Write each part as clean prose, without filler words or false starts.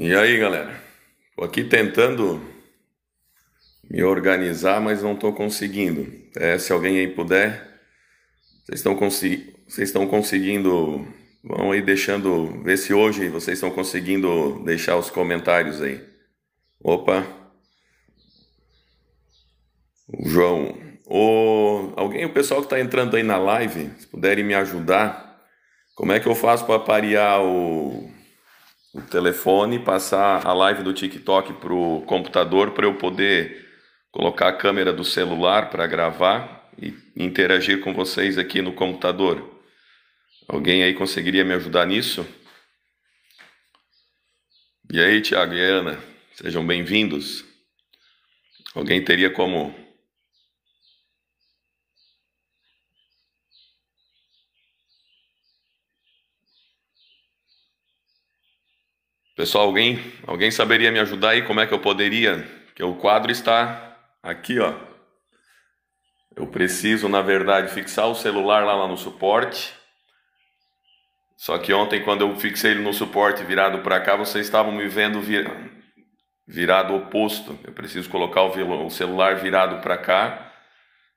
E aí, galera? Tô aqui tentando me organizar, mas não tô conseguindo. Se alguém aí puder, vocês estão conseguindo? Vão aí deixando, ver se hoje vocês estão conseguindo deixar os comentários aí. Opa, o João. O pessoal que está entrando aí na live, se puderem me ajudar, como é que eu faço para parear o telefone, passar a live do TikTok pro computador para eu poder colocar a câmera do celular para gravar e interagir com vocês aqui no computador. Alguém aí conseguiria me ajudar nisso? E aí, Thiago e Ana, sejam bem-vindos. Alguém teria como... Pessoal, alguém saberia me ajudar aí? Como é que eu poderia? Que o quadro está aqui, ó. Eu preciso, na verdade, fixar o celular lá no suporte. Só que ontem, quando eu fixei ele no suporte virado para cá, vocês estavam me vendo virado oposto. Eu preciso colocar o celular virado para cá.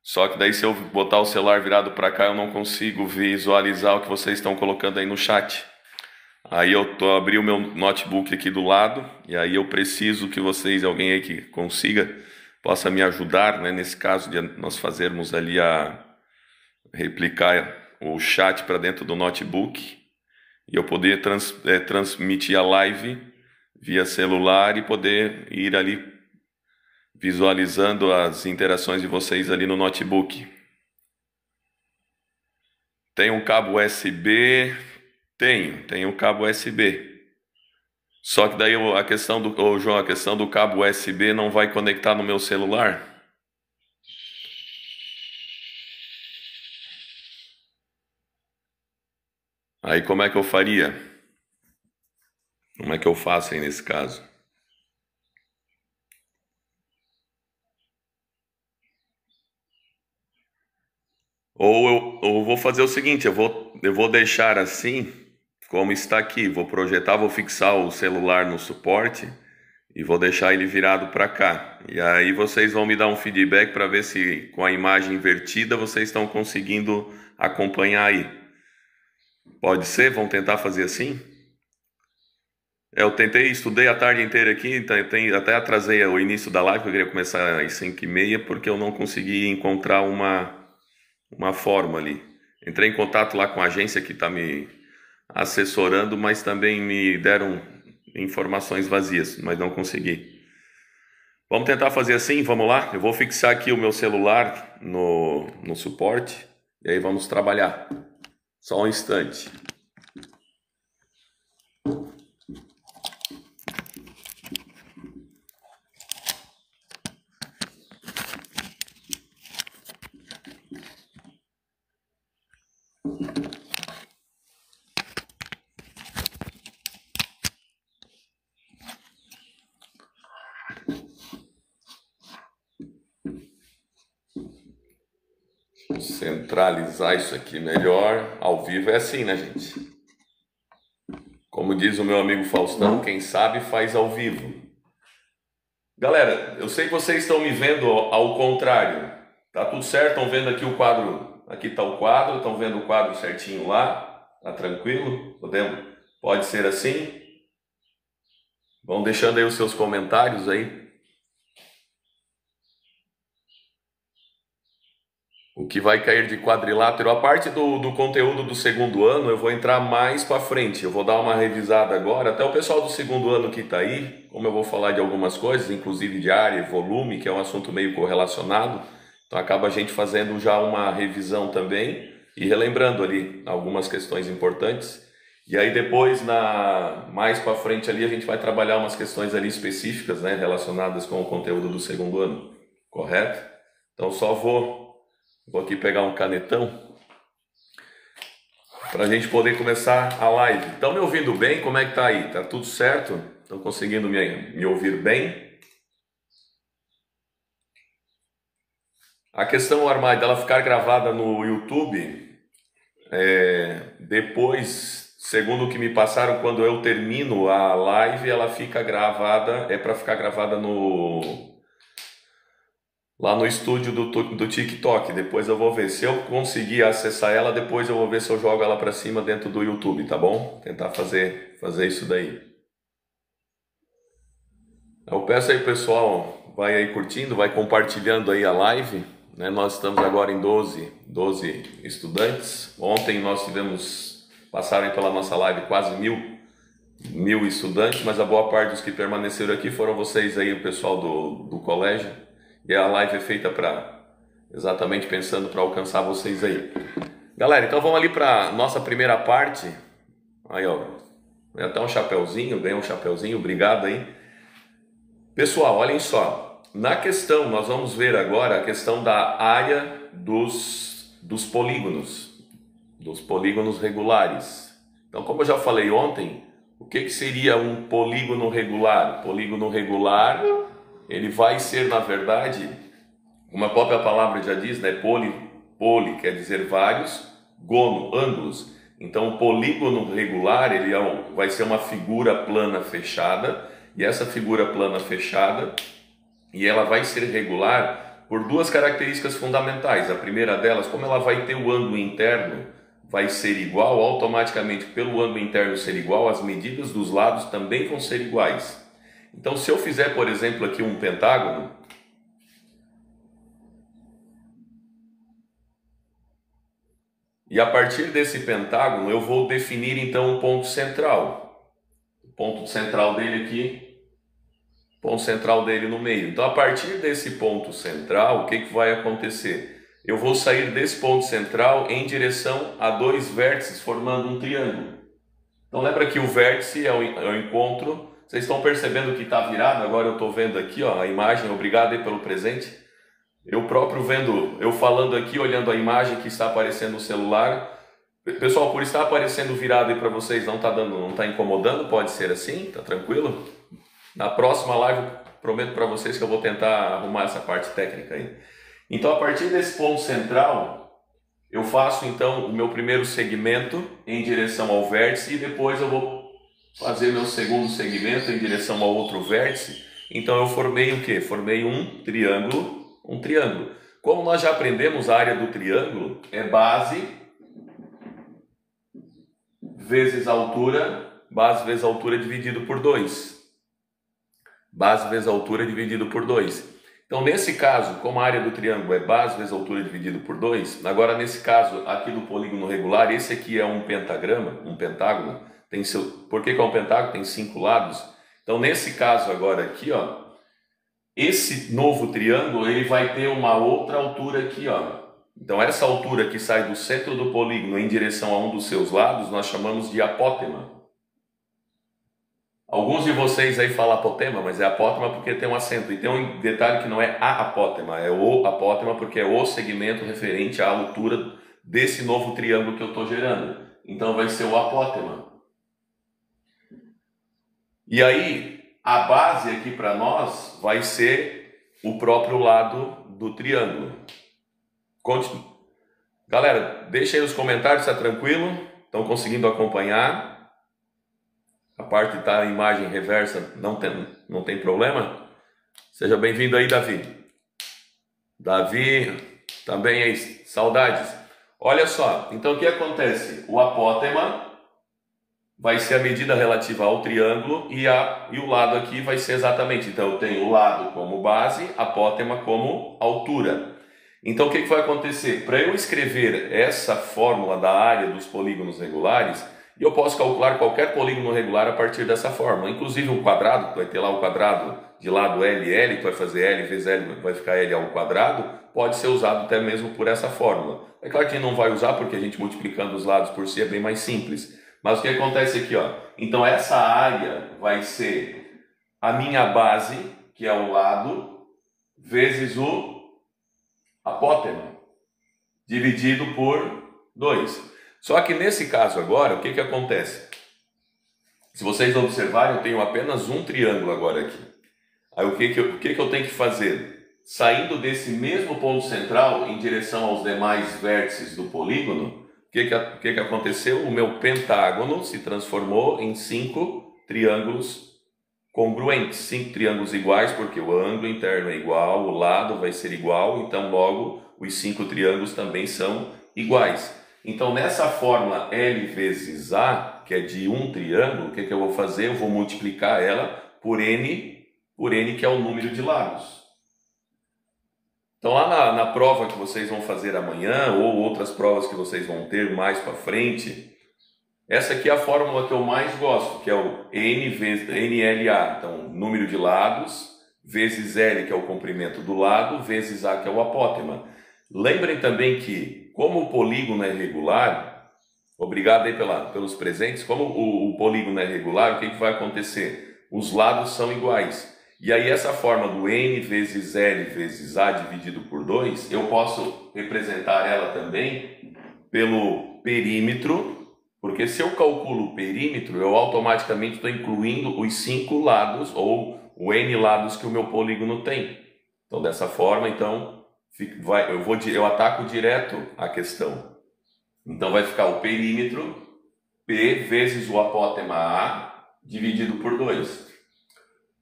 Só que daí, se eu botar o celular virado para cá, eu não consigo visualizar o que vocês estão colocando aí no chat. Aí eu abri o meu notebook aqui do lado, e aí eu preciso que vocês, alguém aí que consiga, possa me ajudar, né, nesse caso de nós fazermos ali replicar o chat para dentro do notebook e eu poder transmitir a live via celular e poder ir ali visualizando as interações de vocês ali no notebook. Tem um cabo USB? Tenho um cabo USB. Só que daí a questão João, a questão do cabo USB não vai conectar no meu celular. Aí como é que eu faria? Como é que eu faço aí nesse caso? Ou eu vou fazer o seguinte, eu vou deixar assim, como está aqui, vou projetar, vou fixar o celular no suporte e vou deixar ele virado para cá. E aí vocês vão me dar um feedback para ver se com a imagem invertida vocês estão conseguindo acompanhar aí. Pode ser? Vamos tentar fazer assim? Eu tentei, estudei a tarde inteira aqui, até atrasei o início da live, eu queria começar às 5h30, porque eu não consegui encontrar uma forma ali. Entrei em contato lá com a agência que está me assessorando, mas também me deram informações vazias, mas não consegui. Vamos tentar fazer assim, vamos lá? Eu vou fixar aqui o meu celular no suporte e aí vamos trabalhar. Só um instante. Centralizar isso aqui melhor. Ao vivo é assim, né, gente? Como diz o meu amigo Faustão, quem sabe faz ao vivo. Galera, eu sei que vocês estão me vendo ao contrário. Tá tudo certo? Estão vendo aqui o quadro? Aqui está o quadro. Estão vendo o quadro certinho lá? Tá tranquilo? Pode ser assim? Vão deixando aí os seus comentários aí. O que vai cair de quadrilátero, a parte do conteúdo do segundo ano, eu vou entrar mais para frente. Eu vou dar uma revisada agora. Até o pessoal do segundo ano que está aí, como eu vou falar de algumas coisas, inclusive de área e volume, que é um assunto meio correlacionado, então acaba a gente fazendo já uma revisão também e relembrando ali algumas questões importantes. E aí depois, mais para frente ali, a gente vai trabalhar umas questões ali específicas, né, relacionadas com o conteúdo do segundo ano, correto? Então só vou aqui pegar um canetão para a gente poder começar a live. Estão me ouvindo bem? Como é que tá aí? Tá tudo certo? Estão conseguindo me ouvir bem? A questão, Armai, dela ficar gravada no YouTube, depois, segundo o que me passaram, quando eu termino a live, ela fica gravada, é para ficar gravada lá no estúdio do TikTok. Depois eu vou ver. Se eu conseguir acessar ela, depois eu vou ver se eu jogo ela para cima dentro do YouTube, tá bom? Tentar fazer isso daí. Eu peço aí, pessoal, vai aí curtindo, vai compartilhando aí a live, né? Nós estamos agora em 12 estudantes. Ontem nós passaram pela nossa live quase mil estudantes, mas a boa parte dos que permaneceram aqui foram vocês aí, o pessoal do colégio. E a live é feita exatamente pensando para alcançar vocês aí. Galera, então vamos ali para nossa primeira parte. Aí, ó, ganhei até um chapeuzinho, obrigado aí. Pessoal, olhem só, na questão, nós vamos ver agora a questão da área dos polígonos regulares. Então, como eu já falei ontem, o que seria um polígono regular? Polígono regular, ele vai ser, na verdade, como a própria palavra já diz, né? Poli quer dizer vários, gono, ângulos. Então, o polígono regular, ele vai ser uma figura plana fechada. E essa figura plana fechada, e ela vai ser regular por duas características fundamentais. A primeira delas, como ela vai ter o ângulo interno, vai ser igual, automaticamente pelo ângulo interno ser igual, as medidas dos lados também vão ser iguais. Então, se eu fizer, por exemplo, aqui um pentágono, e a partir desse pentágono eu vou definir então um ponto central. O ponto central dele aqui, ponto central dele no meio. Então, a partir desse ponto central, o que vai acontecer? Eu vou sair desse ponto central em direção a dois vértices, formando um triângulo. Então, lembra que o vértice é o encontro. Vocês estão percebendo que está virado? Agora eu estou vendo aqui, ó, a imagem. Obrigado aí pelo presente. Eu próprio vendo, eu falando aqui, olhando a imagem que está aparecendo no celular. Pessoal, por estar aparecendo virado aí para vocês, não está incomodando? Pode ser assim? Tá tranquilo? Na próxima live, prometo para vocês que eu vou tentar arrumar essa parte técnica aí. Então, a partir desse ponto central, eu faço então o meu primeiro segmento em direção ao vértice e depois eu vou fazer meu segundo segmento em direção ao outro vértice. Então, eu formei o quê? Formei um triângulo. Como nós já aprendemos, a área do triângulo é base vezes altura dividido por 2. Base vezes altura dividido por 2. Então, nesse caso, como a área do triângulo é base vezes altura dividido por 2, agora nesse caso aqui do polígono regular, esse aqui é um pentagrama, um pentágono. Por que é um pentágono? Tem 5 lados. Então, nesse caso agora aqui, ó, esse novo triângulo, ele vai ter uma outra altura aqui, ó. Então, essa altura que sai do centro do polígono em direção a um dos seus lados, nós chamamos de apótema. Alguns de vocês aí falam apotema, mas é apótema porque tem um acento. E tem um detalhe que não é a apótema, é o apótema porque é o segmento referente à altura desse novo triângulo que eu estou gerando. Então, vai ser o apótema. E aí, a base aqui para nós vai ser o próprio lado do triângulo. Galera, deixa aí os comentários, está tranquilo? Estão conseguindo acompanhar? A parte está em imagem reversa, não tem problema? Seja bem-vindo aí, Davi. Davi, também aí, saudades. Olha só, então o que acontece? O apótema vai ser a medida relativa ao triângulo e o lado aqui vai ser exatamente. Então eu tenho o lado como base, apótema como altura. Então o que vai acontecer? Para eu escrever essa fórmula da área dos polígonos regulares, eu posso calcular qualquer polígono regular a partir dessa fórmula. Inclusive um quadrado, que vai ter lá o quadrado de lado L, que vai fazer L vezes L, vai ficar L ao quadrado, pode ser usado até mesmo por essa fórmula. É claro que não vai usar porque a gente multiplicando os lados por si é bem mais simples. Mas o que acontece aqui, ó? Então essa área vai ser a minha base, que é o lado, vezes o apótema, dividido por 2. Só que nesse caso agora, o que acontece? Se vocês observarem, eu tenho apenas um triângulo agora aqui. Aí o que eu tenho que fazer? Saindo desse mesmo ponto central em direção aos demais vértices do polígono, que aconteceu? O meu pentágono se transformou em 5 triângulos congruentes, 5 triângulos iguais, porque o ângulo interno é igual, o lado vai ser igual, então logo os 5 triângulos também são iguais. Então nessa fórmula L vezes A, que é de um triângulo, o que eu vou fazer? Eu vou multiplicar ela por N, que é o número de lados. Então lá na prova que vocês vão fazer amanhã, ou outras provas que vocês vão ter mais para frente, essa aqui é a fórmula que eu mais gosto, que é o NLA, então número de lados, vezes L, que é o comprimento do lado, vezes A, que é o apótema. Lembrem também que, como o polígono é regular, obrigado aí pelos presentes, como o polígono é regular, o que vai acontecer? Os lados são iguais. E aí essa forma do N vezes L vezes A dividido por 2, eu posso representar ela também pelo perímetro, porque se eu calculo o perímetro, eu automaticamente estou incluindo os 5 lados, ou o N lados que o meu polígono tem. Então dessa forma, então, eu ataco direto a questão. Então vai ficar o perímetro, P vezes o apótema A, dividido por 2.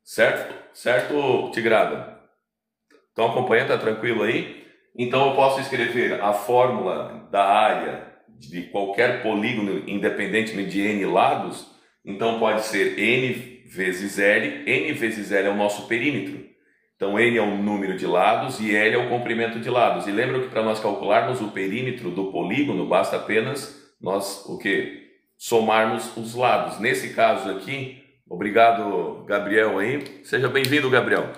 Certo? Certo, Tigrada? Estão acompanhando? Tá tranquilo aí? Então eu posso escrever a fórmula da área de qualquer polígono, independentemente de N lados. Então pode ser N vezes L. N vezes L é o nosso perímetro. Então N é o número de lados e L é o comprimento de lados. E lembra que para nós calcularmos o perímetro do polígono, basta apenas nós somarmos os lados. Nesse caso aqui, obrigado, Gabriel, aí. Seja bem-vindo, Gabriel.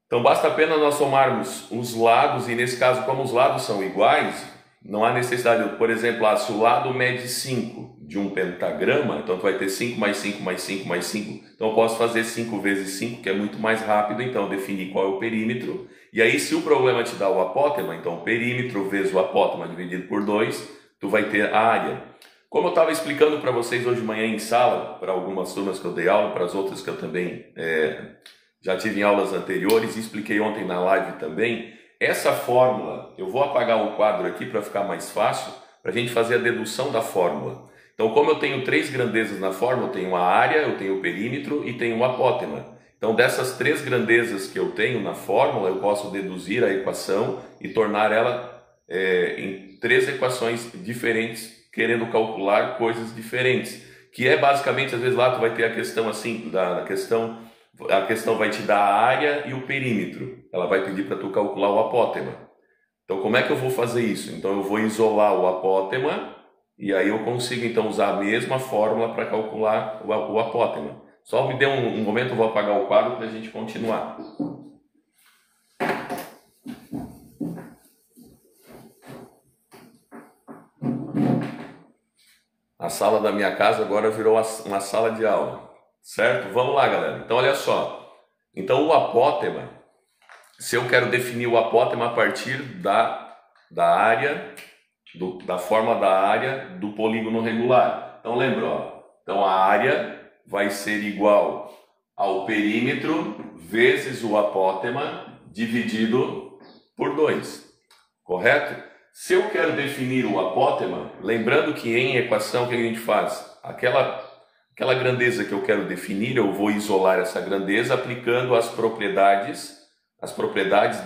Então, basta apenas nós somarmos os lados, e nesse caso, como os lados são iguais, não há necessidade, por exemplo, se o lado mede 5 de um pentagrama, então tu vai ter 5 mais 5 mais 5 mais 5. Então, eu posso fazer 5 vezes 5, que é muito mais rápido, então definir qual é o perímetro. E aí, se o problema te dá o apótema, então o perímetro vezes o apótema dividido por 2, tu vai ter a área. Como eu estava explicando para vocês hoje de manhã em sala, para algumas turmas que eu dei aula, para as outras que eu também já tive em aulas anteriores e expliquei ontem na live também, essa fórmula, eu vou apagar o quadro aqui para ficar mais fácil, para a gente fazer a dedução da fórmula. Então, como eu tenho 3 grandezas na fórmula, eu tenho a área, eu tenho o perímetro e tenho o apótema. Então, dessas 3 grandezas que eu tenho na fórmula, eu posso deduzir a equação e tornar ela em 3 equações diferentes, querendo calcular coisas diferentes. Que é basicamente, às vezes lá tu vai ter a questão assim, a questão vai te dar a área e o perímetro. Ela vai pedir para tu calcular o apótema. Então, como é que eu vou fazer isso? Então, eu vou isolar o apótema e aí eu consigo, então, usar a mesma fórmula para calcular o apótema. Só me dê um momento, eu vou apagar o quadro para a gente continuar. A sala da minha casa agora virou uma sala de aula. Certo? Vamos lá, galera. Então, olha só. Então, o apótema, se eu quero definir o apótema a partir da área, da forma da área do polígono regular. Então, lembra, ó. Então, a área vai ser igual ao perímetro vezes o apótema dividido por 2. Correto? Se eu quero definir o apótema, lembrando que em equação, o que a gente faz? Aquela grandeza que eu quero definir, eu vou isolar essa grandeza aplicando as propriedades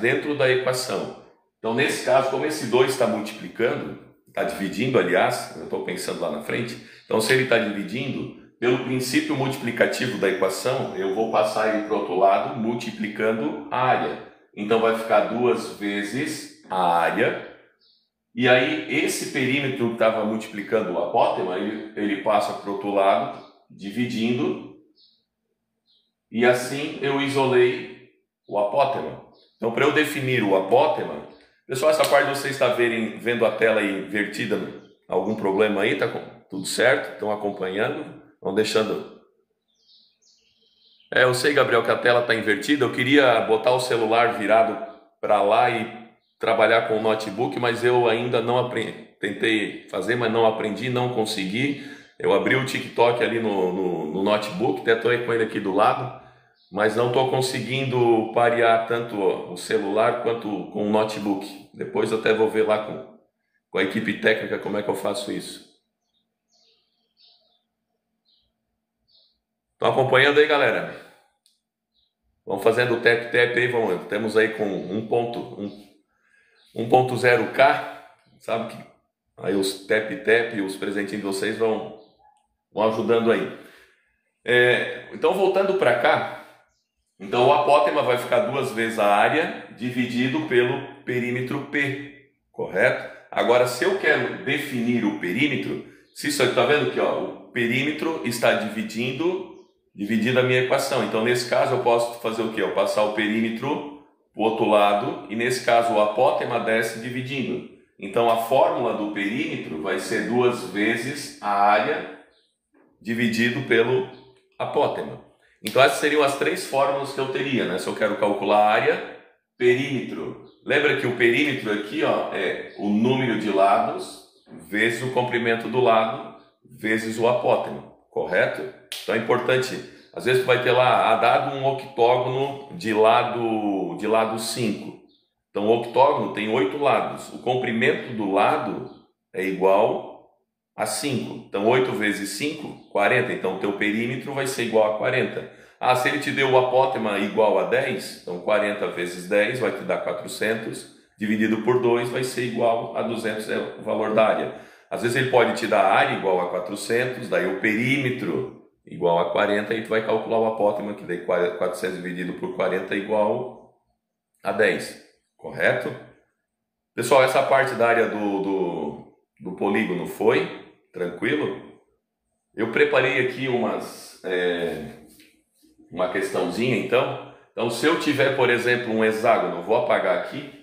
dentro da equação. Então, nesse caso, como esse 2 está multiplicando, está dividindo, aliás, eu estou pensando lá na frente, então se ele está dividindo, pelo princípio multiplicativo da equação, eu vou passar ele para o outro lado, multiplicando a área. Então, vai ficar 2 vezes a área. E aí, esse perímetro que estava multiplicando o apótema, ele passa para o outro lado, dividindo, e assim eu isolei o apótema. Então, para eu definir o apótema, pessoal, essa parte de vocês está vendo a tela invertida, algum problema aí? Tá tudo certo? Estão acompanhando? Estão deixando... eu sei, Gabriel, que a tela está invertida. Eu queria botar o celular virado para lá e trabalhar com o notebook, mas eu ainda não aprendi. Tentei fazer, mas não aprendi, não consegui. Eu abri o TikTok ali no notebook, até estou com ele aqui do lado, mas não estou conseguindo parear tanto o celular quanto com o notebook. Depois eu até vou ver lá com a equipe técnica como é que eu faço isso. Estão acompanhando aí, galera? Vamos fazendo o tap-tap aí, vamos. Temos aí com 1.0K, sabe que aí os tap-tap e os presentinhos de vocês vão ajudando aí. Então, voltando para cá, então o apótema vai ficar 2 vezes a área dividido pelo perímetro P, correto? Agora, se eu quero definir o perímetro, se isso está vendo aqui, ó, o perímetro está dividindo a minha equação. Então, nesse caso, eu posso fazer o quê? Eu passar o perímetro para o outro lado e, nesse caso, o apótema desce dividindo. Então, a fórmula do perímetro vai ser 2 vezes a área dividido pelo apótema. Então, essas seriam as 3 fórmulas que eu teria, né? Se eu quero calcular a área, perímetro. Lembra que o perímetro aqui, ó, é o número de lados vezes o comprimento do lado vezes o apótema, correto? Então é importante, às vezes tu vai ter lá, dado um octógono de lado 5. Então o octógono tem 8 lados, o comprimento do lado é igual a 5. Então 8 vezes 5, 40. Então o teu perímetro vai ser igual a 40. Se ele te deu o apótema igual a 10, então 40 vezes 10 vai te dar 400, dividido por 2 vai ser igual a 200, é o valor da área. Às vezes ele pode te dar a área igual a 400, daí o perímetro igual a 40, e tu vai calcular o apótema, que daí 400 dividido por 40 é igual a 10, correto? Pessoal, essa parte da área do polígono foi tranquilo? Eu preparei aqui uma questãozinha, então. Então, se eu tiver, por exemplo, um hexágono, vou apagar aqui.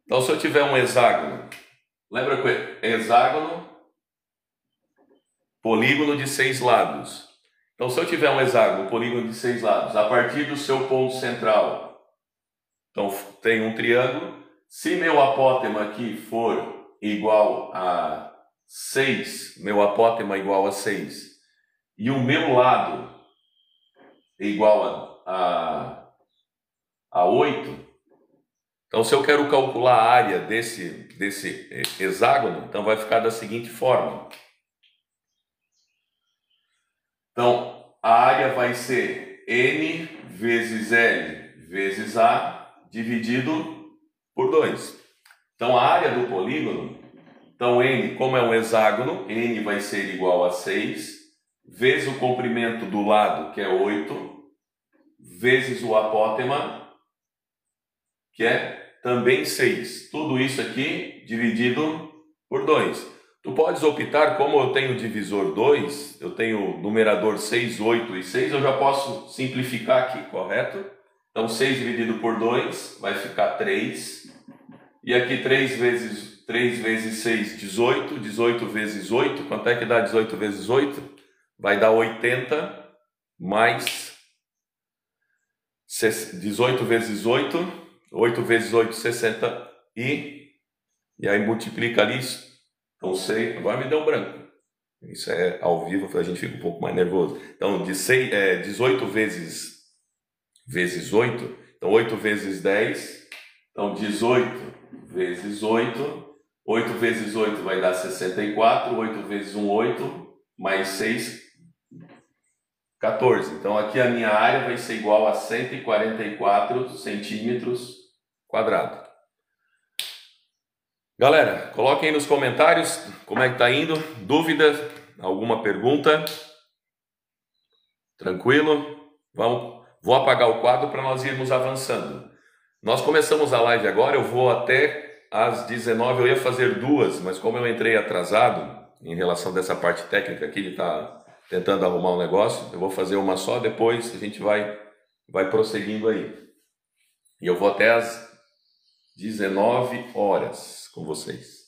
Então, se eu tiver um hexágono, lembra que hexágono, polígono de 6 lados. Então, se eu tiver um hexágono, polígono de 6 lados, a partir do seu ponto central, então tem um triângulo. Se meu apótema aqui for igual a 6, meu apótema é igual a 6, e o meu lado é igual a 8, então se eu quero calcular a área desse hexágono, então vai ficar da seguinte forma. Então, a área vai ser N vezes L vezes A dividido por 2. Então, a área do polígono, então N, como é um hexágono, N vai ser igual a 6, vezes o comprimento do lado, que é 8, vezes o apótema, que é também 6. Tudo isso aqui dividido por 2. Tu podes optar, como eu tenho divisor 2, eu tenho numerador 6, 8 e 6, eu já posso simplificar aqui, correto? Então 6 dividido por 2 vai ficar 3. E aqui 3 vezes 6, 18. 18 vezes 8, quanto é que dá 18 vezes 8? Vai dar 80 mais 18 vezes 8. 8 vezes 8, 60 e aí multiplica ali. Então, sei, agora me deu um branco. Isso é ao vivo, a gente fica um pouco mais nervoso. Então, 18 vezes 8, então 8 vezes 10, então 18 vezes 8, 8 vezes 8 vai dar 64, 8 vezes 1, 8, mais 6, 14. Então, aqui a minha área vai ser igual a 144 centímetros quadrados. Galera, coloquem aí nos comentários como é que tá indo, dúvida, alguma pergunta? Tranquilo? Vou apagar o quadro para nós irmos avançando. Nós começamos a live agora, eu vou até às 19, eu ia fazer 2, mas como eu entrei atrasado em relação dessa parte técnica aqui, de estar tentando arrumar um negócio, eu vou fazer uma só, depois a gente vai prosseguindo aí. E eu vou até às 19 horas com vocês.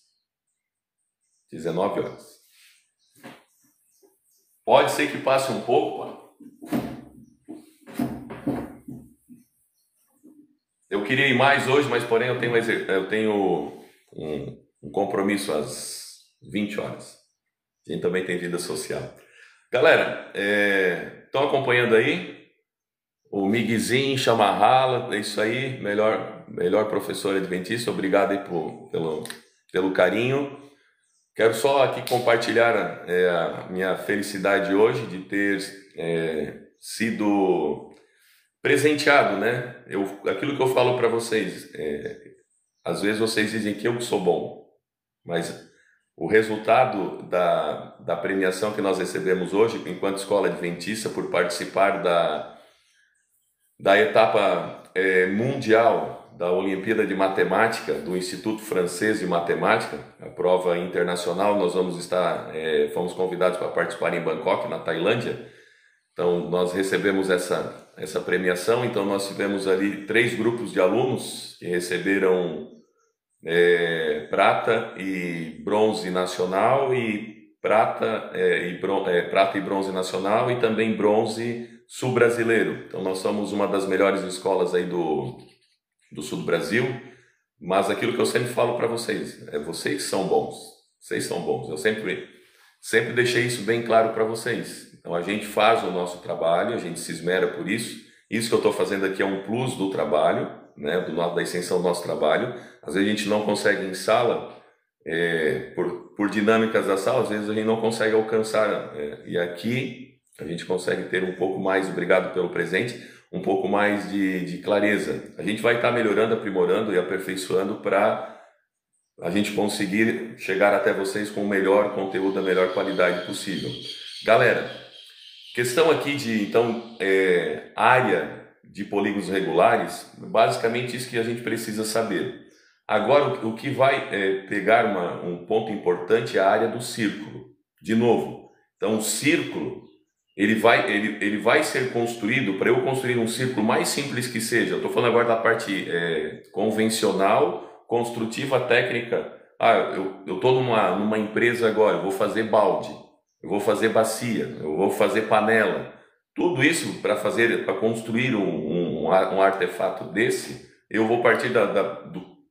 19 horas. Pode ser que passe um pouco, pô. Eu queria ir mais hoje, mas porém eu tenho um compromisso às 20 horas. A gente também tem vida social. Galera, estão acompanhando aí? o Miguizinho Chamarrala, é isso aí, melhor professor adventista, obrigado aí pelo carinho. Quero só aqui compartilhar a minha felicidade hoje de ter sido presenteado, né? Aquilo que eu falo para vocês, às vezes vocês dizem que eu sou bom, mas o resultado da premiação que nós recebemos hoje, enquanto escola adventista, por participar da etapa mundial da Olimpíada de Matemática, do Instituto Francês de Matemática, a prova internacional, nós fomos convidados para participar em Bangkok, na Tailândia. Então, nós recebemos essa premiação. Então, nós tivemos ali 3 grupos de alunos que receberam prata e bronze nacional, e prata e bronze nacional, e também bronze sul-brasileiro. Então, nós somos uma das melhores escolas aí do sul do Brasil, mas aquilo que eu sempre falo para vocês, vocês são bons, eu sempre deixei isso bem claro para vocês. Então a gente faz o nosso trabalho, a gente se esmera por isso que eu estou fazendo aqui é um plus do trabalho, né, da extensão do nosso trabalho. Às vezes a gente não consegue em sala, por dinâmicas da sala, às vezes a gente não consegue alcançar, e aqui a gente consegue ter um pouco mais, obrigado pelo presente, um pouco mais de clareza. A gente vai estar melhorando, aprimorando e aperfeiçoando para a gente conseguir chegar até vocês com o melhor conteúdo, a melhor qualidade possível. Galera, questão aqui de, então, área de polígonos regulares, basicamente isso que a gente precisa saber. Agora, o que vai pegar um ponto importante é a área do círculo. De novo, então o círculo, ele vai ser construído, para eu construir um círculo mais simples que seja, eu estou falando agora da parte convencional, construtiva, técnica. Eu estou numa empresa agora, eu vou fazer balde, eu vou fazer bacia, eu vou fazer panela. Tudo isso para construir um artefato desse, eu vou partir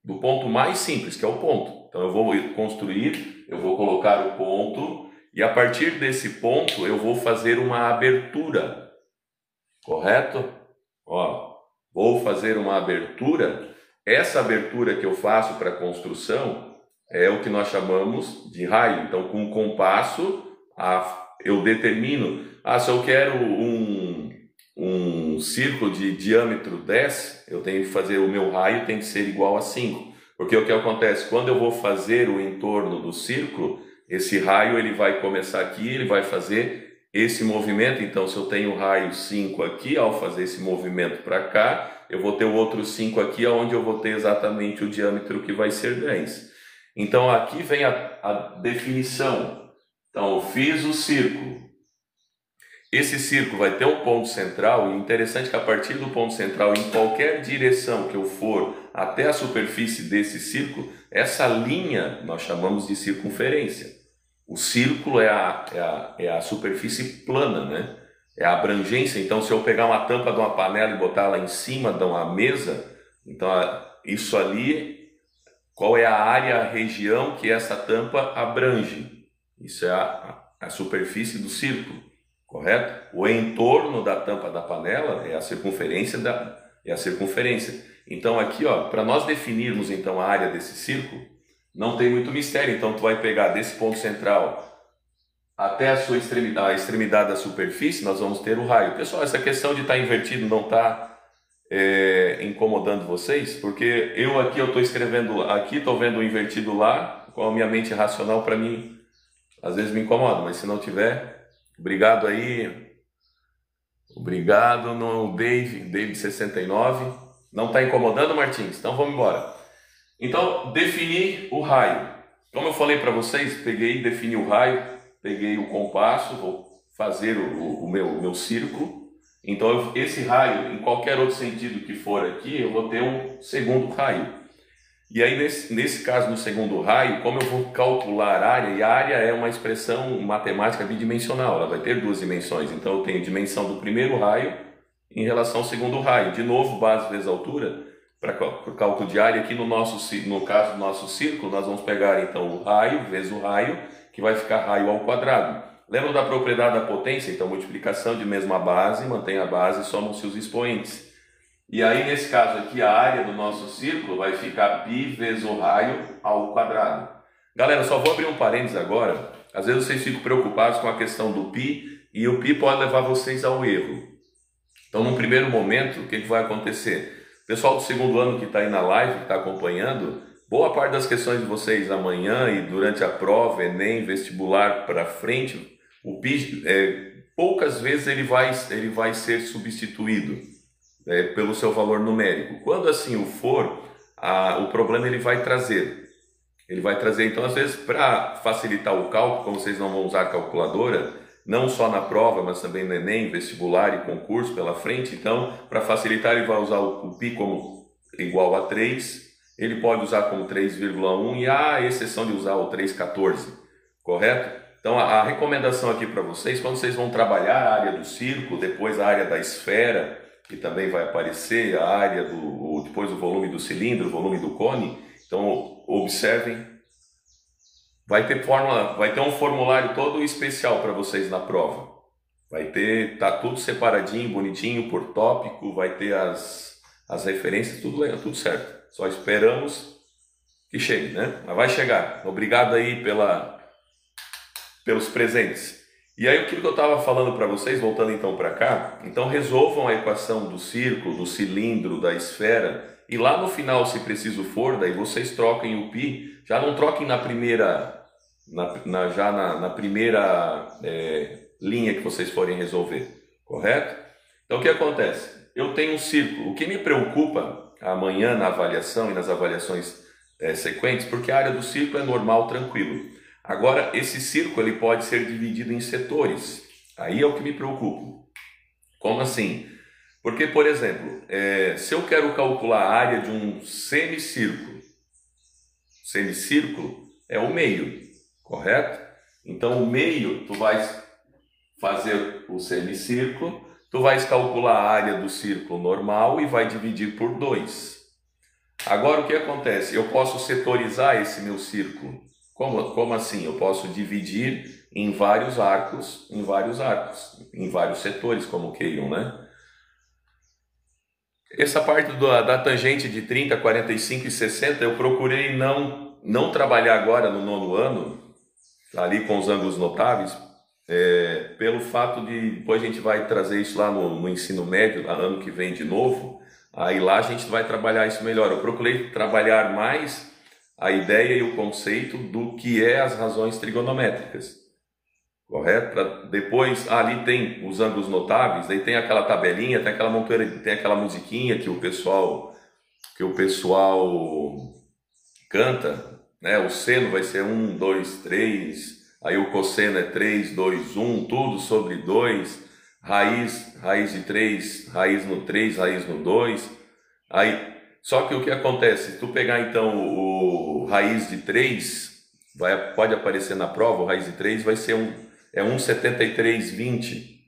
do ponto mais simples, que é o ponto. Então eu vou construir, eu vou colocar o ponto, e a partir desse ponto eu vou fazer uma abertura, correto? Vou fazer uma abertura. Essa abertura que eu faço para a construção é o que nós chamamos de raio. Então, com o compasso, eu determino, se eu quero um círculo de diâmetro 10, eu tenho que fazer o meu raio tem que ser igual a 5. Porque o que acontece? Quando eu vou fazer o entorno do círculo, esse raio ele vai começar aqui, ele vai fazer esse movimento. Então, se eu tenho o raio 5 aqui, ao fazer esse movimento para cá, eu vou ter o outro 5 aqui, onde eu vou ter exatamente o diâmetro que vai ser 10. Então, aqui vem a definição. Então, eu fiz o círculo. Esse círculo vai ter um ponto central, e interessante que a partir do ponto central, em qualquer direção que eu for até a superfície desse círculo, essa linha nós chamamos de circunferência. O círculo é a superfície plana, né? É a abrangência. Então, se eu pegar uma tampa de uma panela e botar ela em cima de uma mesa, então isso ali, qual é a área, a região que essa tampa abrange? Isso é a superfície do círculo, correto? O entorno da tampa da panela é a circunferência Então aqui, para nós definirmos então a área desse círculo, não tem muito mistério. Então tu vai pegar desse ponto central até a extremidade da superfície, nós vamos ter o raio. Pessoal, essa questão de estar invertido não está incomodando vocês? Porque eu estou escrevendo aqui, estou vendo o invertido lá, com a minha mente racional, para mim, às vezes me incomoda, mas se não tiver, obrigado aí. Obrigado no David 69. Não está incomodando, Martins? Então vamos embora. Então, definir o raio. Como eu falei para vocês, defini o raio, peguei o compasso, vou fazer o meu círculo. Então, esse raio, em qualquer outro sentido que for aqui, eu vou ter um segundo raio. E aí, nesse caso, no segundo raio, como eu vou calcular a área, e a área é uma expressão matemática bidimensional, ela vai ter 2 dimensões. Então, eu tenho a dimensão do primeiro raio em relação ao segundo raio. De novo, base vezes altura, para o cálculo de área. Aqui no caso do nosso círculo, nós vamos pegar então o raio vezes o raio, que vai ficar raio ao quadrado. Lembra da propriedade da potência? Então, multiplicação de mesma base, mantém a base, somam-se os expoentes. E aí, nesse caso aqui, a área do nosso círculo vai ficar π vezes o raio ao quadrado. Galera, só vou abrir um parênteses agora. Às vezes vocês ficam preocupados com a questão do π, e o π pode levar vocês ao erro. Então, num primeiro momento, o que vai acontecer? O pessoal do segundo ano que está aí na live, que está acompanhando, boa parte das questões de vocês amanhã e durante a prova, Enem, vestibular para frente, o π, poucas vezes ele vai ser substituído pelo seu valor numérico. Quando assim o for, o problema ele vai trazer. Então, às vezes, para facilitar o cálculo, como vocês não vão usar calculadora, não só na prova, mas também no Enem, vestibular e concurso pela frente, então, para facilitar, ele vai usar o π como igual a 3, ele pode usar como 3,1 e há a exceção de usar o 3,14, correto? Então, a recomendação aqui para vocês, quando vocês vão trabalhar a área do círculo, depois a área da esfera, que também vai aparecer, a área depois o volume do cilindro, o volume do cone, então observem, vai ter um formulário todo especial para vocês na prova. Tá tudo separadinho, bonitinho, por tópico, vai ter as referências, tudo certo. Só esperamos que chegue, né? Mas vai chegar. Obrigado aí pelos presentes. E aí aquilo que eu estava falando para vocês, voltando então para cá, então resolvam a equação do círculo, do cilindro, da esfera, e lá no final, se preciso for, daí vocês troquem o π, já não troquem na primeira, na primeira linha que vocês forem resolver, correto? Então o que acontece? Eu tenho um círculo, o que me preocupa amanhã na avaliação e nas avaliações sequentes, porque a área do círculo é normal, tranquilo. Agora, esse círculo ele pode ser dividido em setores. Aí é o que me preocupa. Como assim? Porque, por exemplo, se eu quero calcular a área de um semicírculo é o meio, correto? Então, o meio, tu vais fazer o semicírculo, tu vais calcular a área do círculo normal e vai dividir por 2. Agora, o que acontece? Eu posso setorizar esse meu círculo. Como assim? Eu posso dividir em vários arcos, em vários setores, como queiram, né? Essa parte da tangente de 30, 45 e 60, eu procurei não trabalhar agora no 9º ano, ali com os ângulos notáveis, pelo fato de, depois a gente vai trazer isso lá no ensino médio, ano que vem de novo, aí lá a gente vai trabalhar isso melhor. Eu procurei trabalhar mais a ideia e o conceito do que é as razões trigonométricas, correto? Depois, ali tem os ângulos notáveis, aí tem aquela tabelinha, tem aquela montoeira, tem aquela musiquinha que o pessoal canta, né? O seno vai ser 1, 2, 3, aí o cosseno é 3, 2, 1, tudo sobre 2, raiz de 3, raiz no 3, raiz no 2, aí... Só que o que acontece? Se tu pegar então o raiz de 3, pode aparecer na prova, o raiz de 3 vai ser 1,7320.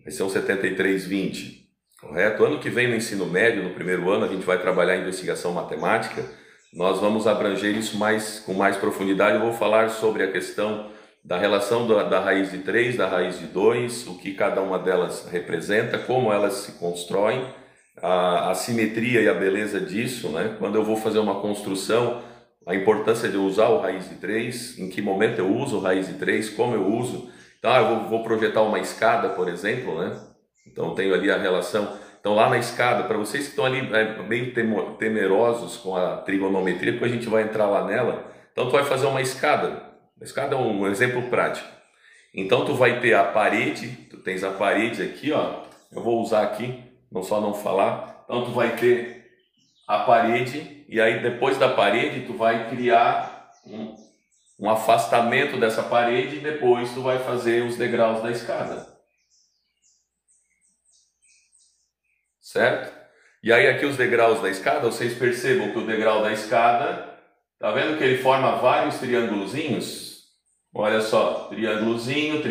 Vai ser 1,7320, correto? Ano que vem no ensino médio, no 1º ano, a gente vai trabalhar em investigação matemática. Nós vamos abranger isso com mais profundidade. Eu vou falar sobre a questão da relação da raiz de 3, da raiz de 2, o que cada uma delas representa, como elas se constroem, a simetria e a beleza disso, né? Quando eu vou fazer uma construção, a importância de eu usar o raiz de 3, em que momento eu uso o raiz de 3, como eu uso. Então, eu vou projetar uma escada, por exemplo, né? Então, tenho ali a relação. Então, lá na escada, para vocês que estão ali meio temerosos com a trigonometria, depois a gente vai entrar lá nela. Então, tu vai fazer uma escada. A escada é um exemplo prático. Então, tu vai ter a parede, tu tens a parede aqui, ó. Eu vou usar aqui. Não falar, então tu vai ter a parede e aí depois da parede tu vai criar um afastamento dessa parede e depois tu vai fazer os degraus da escada, certo? E aí aqui os degraus da escada, vocês percebam que o degrau da escada, tá vendo que ele forma vários triângulozinhos? Olha só, triângulozinho,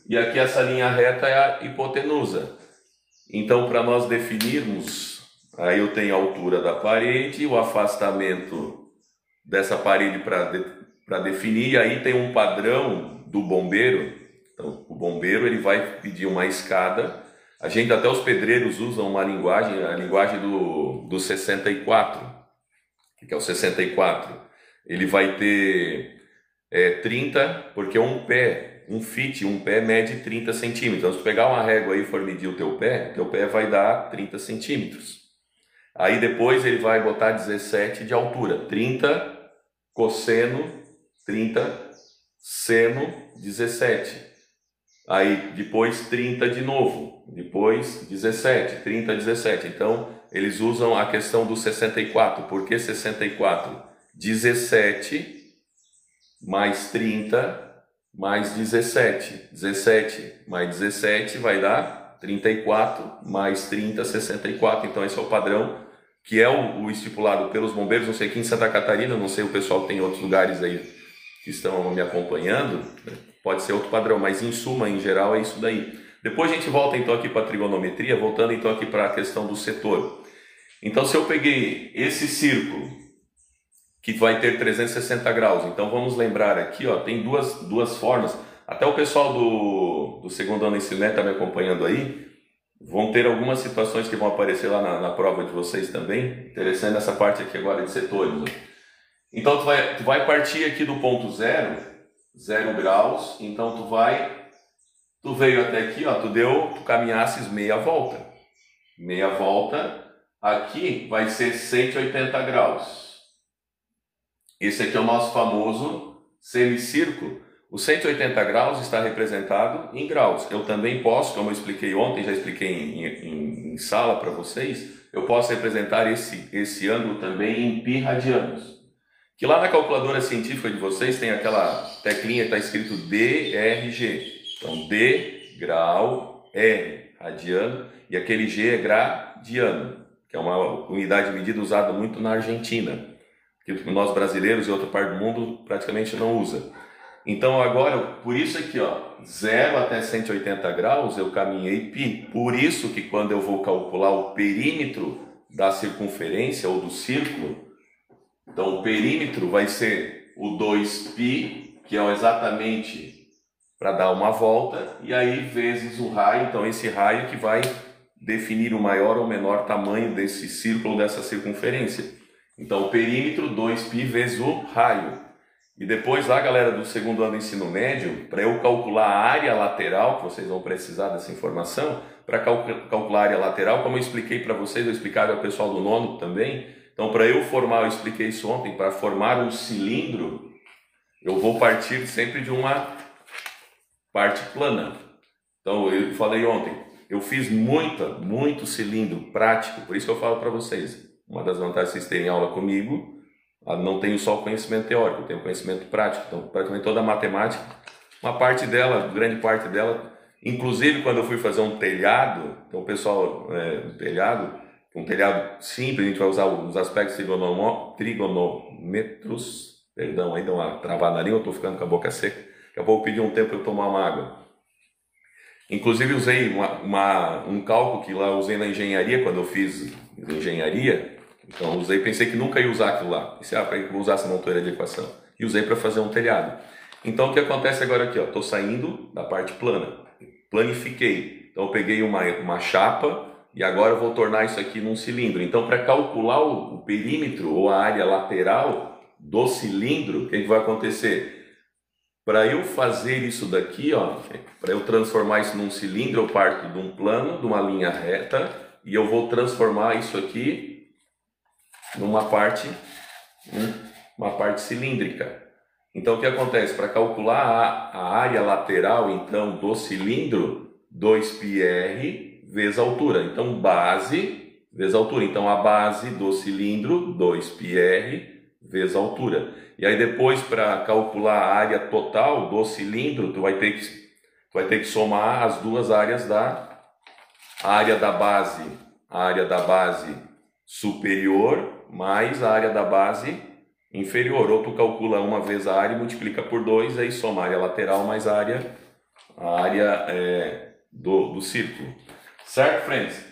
e aqui essa linha reta é a hipotenusa. Então, para nós definirmos, aí eu tenho a altura da parede, o afastamento dessa parede para definir, e aí tem um padrão do bombeiro, bombeiro ele vai pedir uma escada. A gente, até os pedreiros usam uma linguagem, a linguagem do 64, que é o 64. Ele vai ter 30, porque um pé mede 30 centímetros. Então, se tu pegar uma régua aí e for medir o teu pé vai dar 30 centímetros. Aí depois ele vai botar 17 de altura, 30 cosseno, 30 seno, 17. Aí depois 30 de novo, depois 17, 30, 17. Então eles usam a questão do 64. Por que 64? 17 mais 30 mais 17. 17 mais 17 vai dar 34 mais 30, 64. Então esse é o padrão que é o estipulado pelos bombeiros. Não sei aqui em Santa Catarina, não sei o pessoal que tem em outros lugares aí que estão me acompanhando, pode ser outro padrão, mas em suma, em geral, é isso daí. Depois a gente volta então aqui para a trigonometria, voltando então aqui para a questão do setor. Então se eu peguei esse círculo, que vai ter 360 graus, então vamos lembrar aqui, ó, tem duas formas, até o pessoal do segundo ano ensino médio está me acompanhando aí, vão ter algumas situações que vão aparecer lá na prova de vocês também, interessante essa parte aqui agora de setores, ó. Então tu vai partir aqui do ponto 0 graus, então tu veio até aqui, ó, tu caminhasses meia volta, aqui vai ser 180 graus, esse aqui é o nosso famoso semicírculo. O 180 graus está representado em graus. Eu também posso, como eu expliquei ontem, já expliquei em sala para vocês, eu posso representar esse ângulo também em π radianos. Que lá na calculadora científica de vocês tem aquela teclinha que está escrito DRG. Então, D, grau, R, radiano, e aquele G é gradiano, que é uma unidade de medida usada muito na Argentina, que nós brasileiros e outra parte do mundo praticamente não usa. Então, agora, por isso aqui, ó, 0 até 180 graus, eu caminhei π. Por isso que quando eu vou calcular o perímetro da circunferência ou do círculo, então, o perímetro vai ser o 2π, que é exatamente para dar uma volta, e aí vezes o raio, então esse raio que vai definir o maior ou menor tamanho desse círculo, dessa circunferência. Então, o perímetro, 2π vezes o raio. E depois lá, galera do segundo ano do ensino médio, para eu calcular a área lateral, que vocês vão precisar dessa informação, para calcular a área lateral, como eu expliquei para vocês, eu explicava ao pessoal do nono também. Então, para eu formar, eu expliquei isso ontem, para formar um cilindro, eu vou partir sempre de uma parte plana. Então, eu falei ontem, eu fiz muito cilindro prático, por isso que eu falo para vocês, uma das vantagens de vocês terem aula comigo, não tenho só o conhecimento teórico, eu tenho conhecimento prático, então praticamente toda a matemática, uma parte dela, grande parte dela, inclusive quando eu fui fazer um telhado, então o pessoal, um telhado simples, a gente vai usar os aspectos trigonômetros, perdão, aí deu uma travada na língua, eu estou ficando com a boca seca, daqui a pouco eu pedi um tempo para eu tomar uma água. Inclusive usei um cálculo que lá eu usei na engenharia, quando eu fiz engenharia, então usei, pensei que nunca ia usar aquilo lá, pensei, para que eu usasse essa montoeira de equação, e usei para fazer um telhado. Então o que acontece agora aqui, estou saindo da parte plana, planifiquei, então eu peguei uma chapa, e agora eu vou tornar isso aqui num cilindro. Então, para calcular o perímetro ou a área lateral do cilindro, o que vai acontecer? Para eu fazer isso daqui, para eu transformar isso num cilindro, eu parto de um plano, de uma linha reta, e eu vou transformar isso aqui numa parte cilíndrica. Então, o que acontece? Para calcular a área lateral, então, do cilindro, 2πr vezes a altura. Então, base vezes a altura. Então, a base do cilindro, 2πr vezes a altura. E aí, depois, para calcular a área total do cilindro, tu vai ter que somar as duas áreas da área da base superior mais a área da base inferior. Ou tu calcula uma vez a área e multiplica por 2, aí soma a área lateral mais a área do círculo. Certo, friends?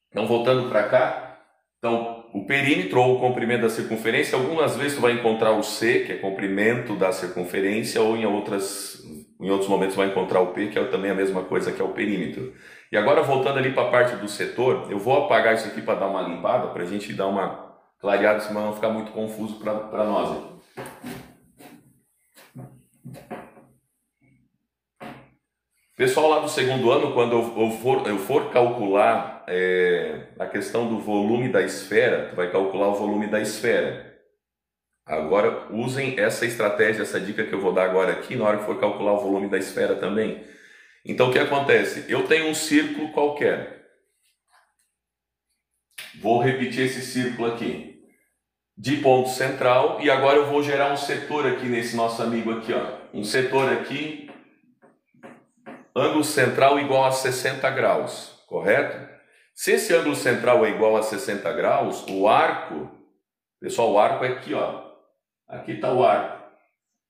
Então, voltando para cá, então, o perímetro ou o comprimento da circunferência, algumas vezes tu vai encontrar o C, que é comprimento da circunferência, ou em outras em outros momentos vai encontrar o P, que é também a mesma coisa que é o perímetro. E agora, voltando ali para a parte do setor, eu vou apagar isso aqui para dar uma limpada, para a gente dar uma clareada, senão não ficar muito confuso para nós. Pessoal lá do segundo ano, quando eu for calcular a questão do volume da esfera, tu vai calcular o volume da esfera. Agora, usem essa estratégia, essa dica que eu vou dar agora aqui, na hora que for calcular o volume da esfera também. Então, o que acontece? Eu tenho um círculo qualquer. Vou repetir esse círculo aqui. De ponto central, e agora eu vou gerar um setor aqui nesse nosso amigo aqui, ó. Um setor aqui, ângulo central igual a 60 graus, correto? Se esse ângulo central é igual a 60 graus, o arco, pessoal, o arco é aqui, ó. Aqui está o arco.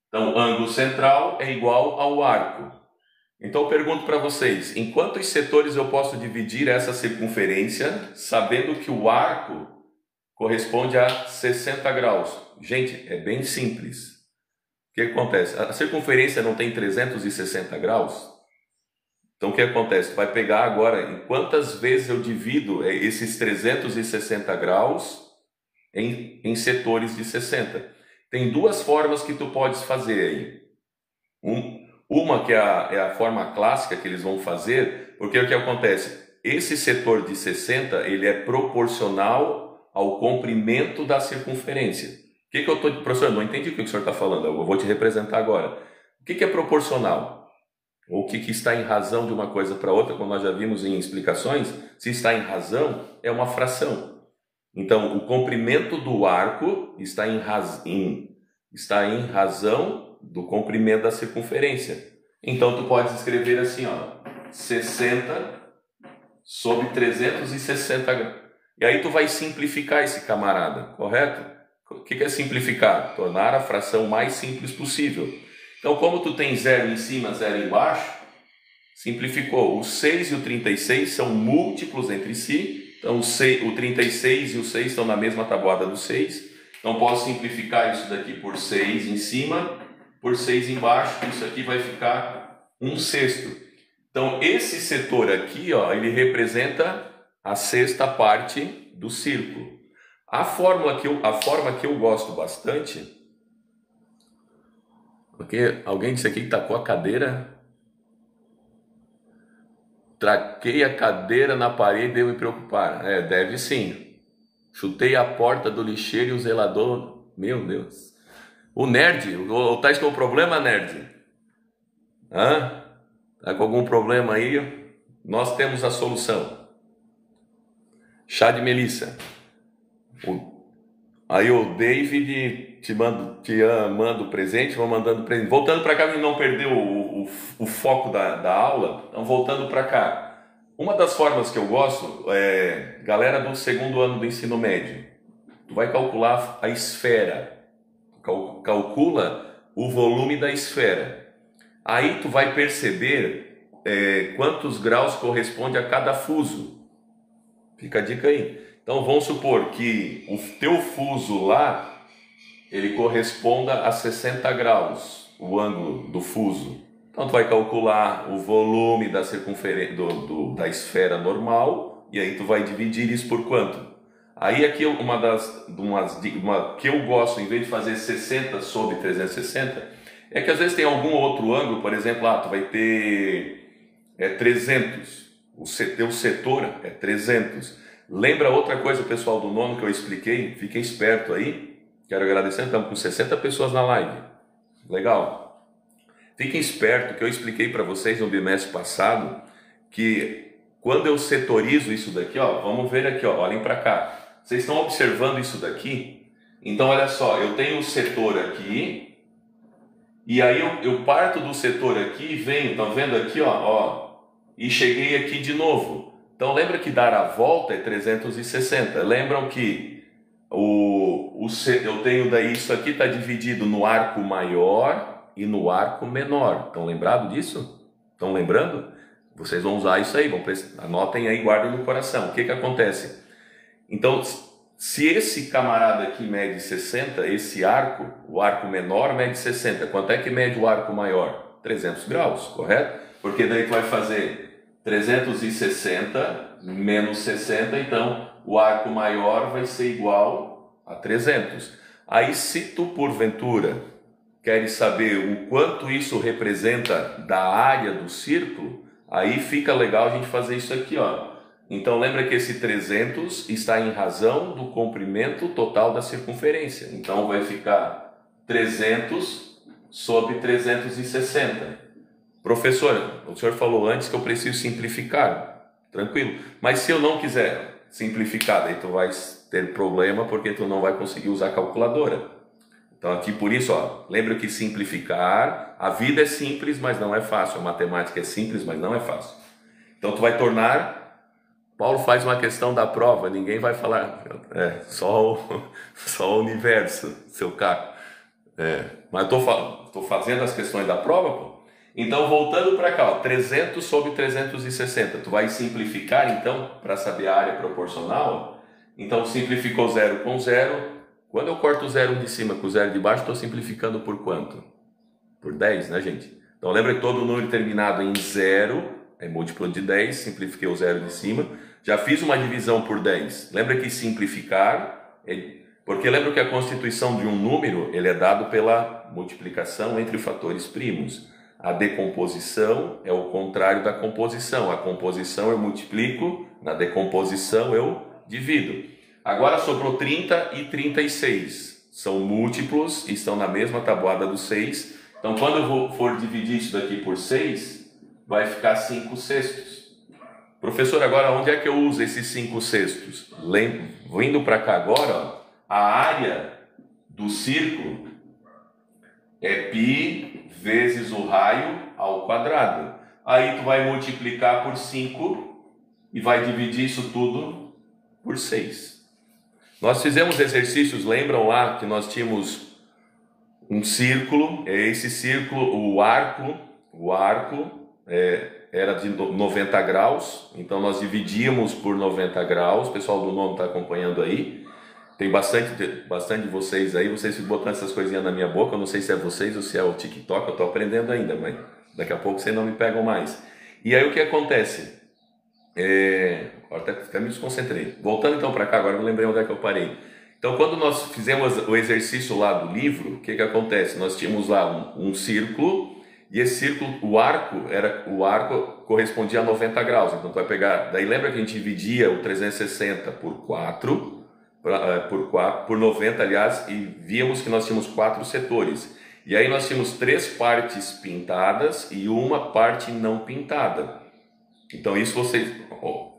Então, ângulo central é igual ao arco. Então, eu pergunto para vocês, em quantos setores eu posso dividir essa circunferência, sabendo que o arco corresponde a 60 graus? Gente, é bem simples. O que acontece? A circunferência não tem 360 graus? Então, o que acontece? Tu vai pegar agora, em quantas vezes eu divido esses 360 graus em setores de 60? Tem duas formas que tu podes fazer aí. Uma que é a forma clássica que eles vão fazer, porque o que acontece? Esse setor de 60, ele é proporcional ao comprimento da circunferência. O que eu estou... Professor, eu não entendi o que o senhor está falando, eu vou te representar agora. O que é proporcional? Ou o que está em razão de uma coisa para outra, como nós já vimos em explicações, se está em razão, é uma fração. Então, o comprimento do arco está em razão do comprimento da circunferência. Então, tu pode escrever assim, ó, 60 sobre 360. E aí tu vai simplificar esse camarada, correto? O que é simplificar? Tornar a fração mais simples possível. Então, como tu tem 0 em cima, 0 embaixo, simplificou. O 6 e o 36 são múltiplos entre si. Então, o 36 e o 6 estão na mesma tabuada do 6. Então, posso simplificar isso daqui por 6 em cima, por 6 embaixo. Isso aqui vai ficar 1/6. Então, esse setor aqui, ó, ele representa a sexta parte do círculo. A forma que eu gosto bastante... Porque alguém disse aqui que tacou a cadeira. Traquei a cadeira na parede e devo me preocupar. Deve sim. Chutei a porta do lixeiro e o zelador... Meu Deus. O nerd, o Tais com problema, nerd? Hã? Tá com algum problema aí? Nós temos a solução. Chá de melissa. Aí o David te manda o presente, vou mandando presente. Voltando para cá, para não perder o foco da aula, então voltando para cá. Uma das formas que eu gosto galera do segundo ano do ensino médio, tu vai calcular a esfera, calcula o volume da esfera. Aí tu vai perceber quantos graus corresponde a cada fuso. Fica a dica aí. Então vamos supor que o teu fuso lá, ele corresponda a 60 graus, o ângulo do fuso. Então tu vai calcular o volume da circunferência da esfera normal, e aí tu vai dividir isso por quanto? Aí aqui uma que eu gosto, em vez de fazer 60 sobre 360, é que às vezes tem algum outro ângulo, por exemplo, tu vai ter 300, o teu setor é 300. Lembra outra coisa, pessoal do nono, que eu expliquei? Fiquem esperto aí. Quero agradecer, estamos com 60 pessoas na live. Legal. Fiquem esperto que eu expliquei para vocês no bimestre passado que quando eu setorizo isso daqui, ó, vamos ver aqui, ó, olhem para cá. Vocês estão observando isso daqui? Então, olha só, eu tenho um setor aqui e aí eu parto do setor aqui e venho, estão vendo aqui, ó, e cheguei aqui de novo. Então, lembra que dar a volta é 360. Lembram que eu tenho daí, isso aqui está dividido no arco maior e no arco menor. Estão lembrados disso? Estão lembrando? Vocês vão usar isso aí, anotem aí, guardem no coração. O que acontece? Então, se esse camarada aqui mede 60, esse arco, o arco menor mede 60. Quanto é que mede o arco maior? 300 graus, correto? Porque daí tu vai fazer 360 menos 60, então o arco maior vai ser igual a 300. Aí se tu porventura queres saber o quanto isso representa da área do círculo, aí fica legal a gente fazer isso aqui, ó. Então lembra que esse 300 está em razão do comprimento total da circunferência. Então vai ficar 300 sobre 360. Professor, o senhor falou antes que eu preciso simplificar. Tranquilo. Mas se eu não quiser simplificar, daí tu vai ter problema porque tu não vai conseguir usar a calculadora. Então aqui por isso, ó, lembra que simplificar, a vida é simples, mas não é fácil. A matemática é simples, mas não é fácil. Então tu vai tornar... Paulo faz uma questão da prova, ninguém vai falar, só o universo, seu carro. Mas eu estou fazendo as questões da prova, pô. Então, voltando para cá, ó, 300 sobre 360, tu vai simplificar, então, para saber a área proporcional. Ó. Então, simplificou 0 com 0. Quando eu corto o 0 de cima com o 0 de baixo, estou simplificando por quanto? Por 10, né, gente? Então, lembra que todo número terminado em 0 é múltiplo de 10, simplifiquei o 0 de cima. Já fiz uma divisão por 10. Lembra que simplificar... Porque lembra que a constituição de um número ele é dado pela multiplicação entre fatores primos. A decomposição é o contrário da composição. A composição eu multiplico, na decomposição eu divido. Agora sobrou 30 e 36. São múltiplos e estão na mesma tabuada do 6. Então quando eu for dividir isso daqui por 6, vai ficar 5 sextos. Professor, agora onde é que eu uso esses 5 sextos? Vindo para cá agora, ó, a área do círculo é π vezes o raio ao quadrado. Aí tu vai multiplicar por 5 e vai dividir isso tudo por 6. Nós fizemos exercícios, lembram lá que nós tínhamos um círculo, esse círculo, o arco era de 90 graus, então nós dividíamos por 90 graus, o pessoal do nome está acompanhando aí. Tem bastante de vocês aí, vocês ficam botando essas coisinhas na minha boca, eu não sei se é vocês ou se é o TikTok, eu estou aprendendo ainda, mas daqui a pouco vocês não me pegam mais. E aí o que acontece? Agora até me desconcentrei. Voltando então para cá, agora eu lembrei onde é que eu parei. Então quando nós fizemos o exercício lá do livro, o que acontece? Nós tínhamos lá um círculo, e esse círculo, o arco correspondia a 90 graus, então tu vai pegar, daí lembra que a gente dividia o 360 por 4, por 90, aliás, e víamos que nós tínhamos 4 setores. E aí nós tínhamos 3 partes pintadas e uma parte não pintada. Então isso vocês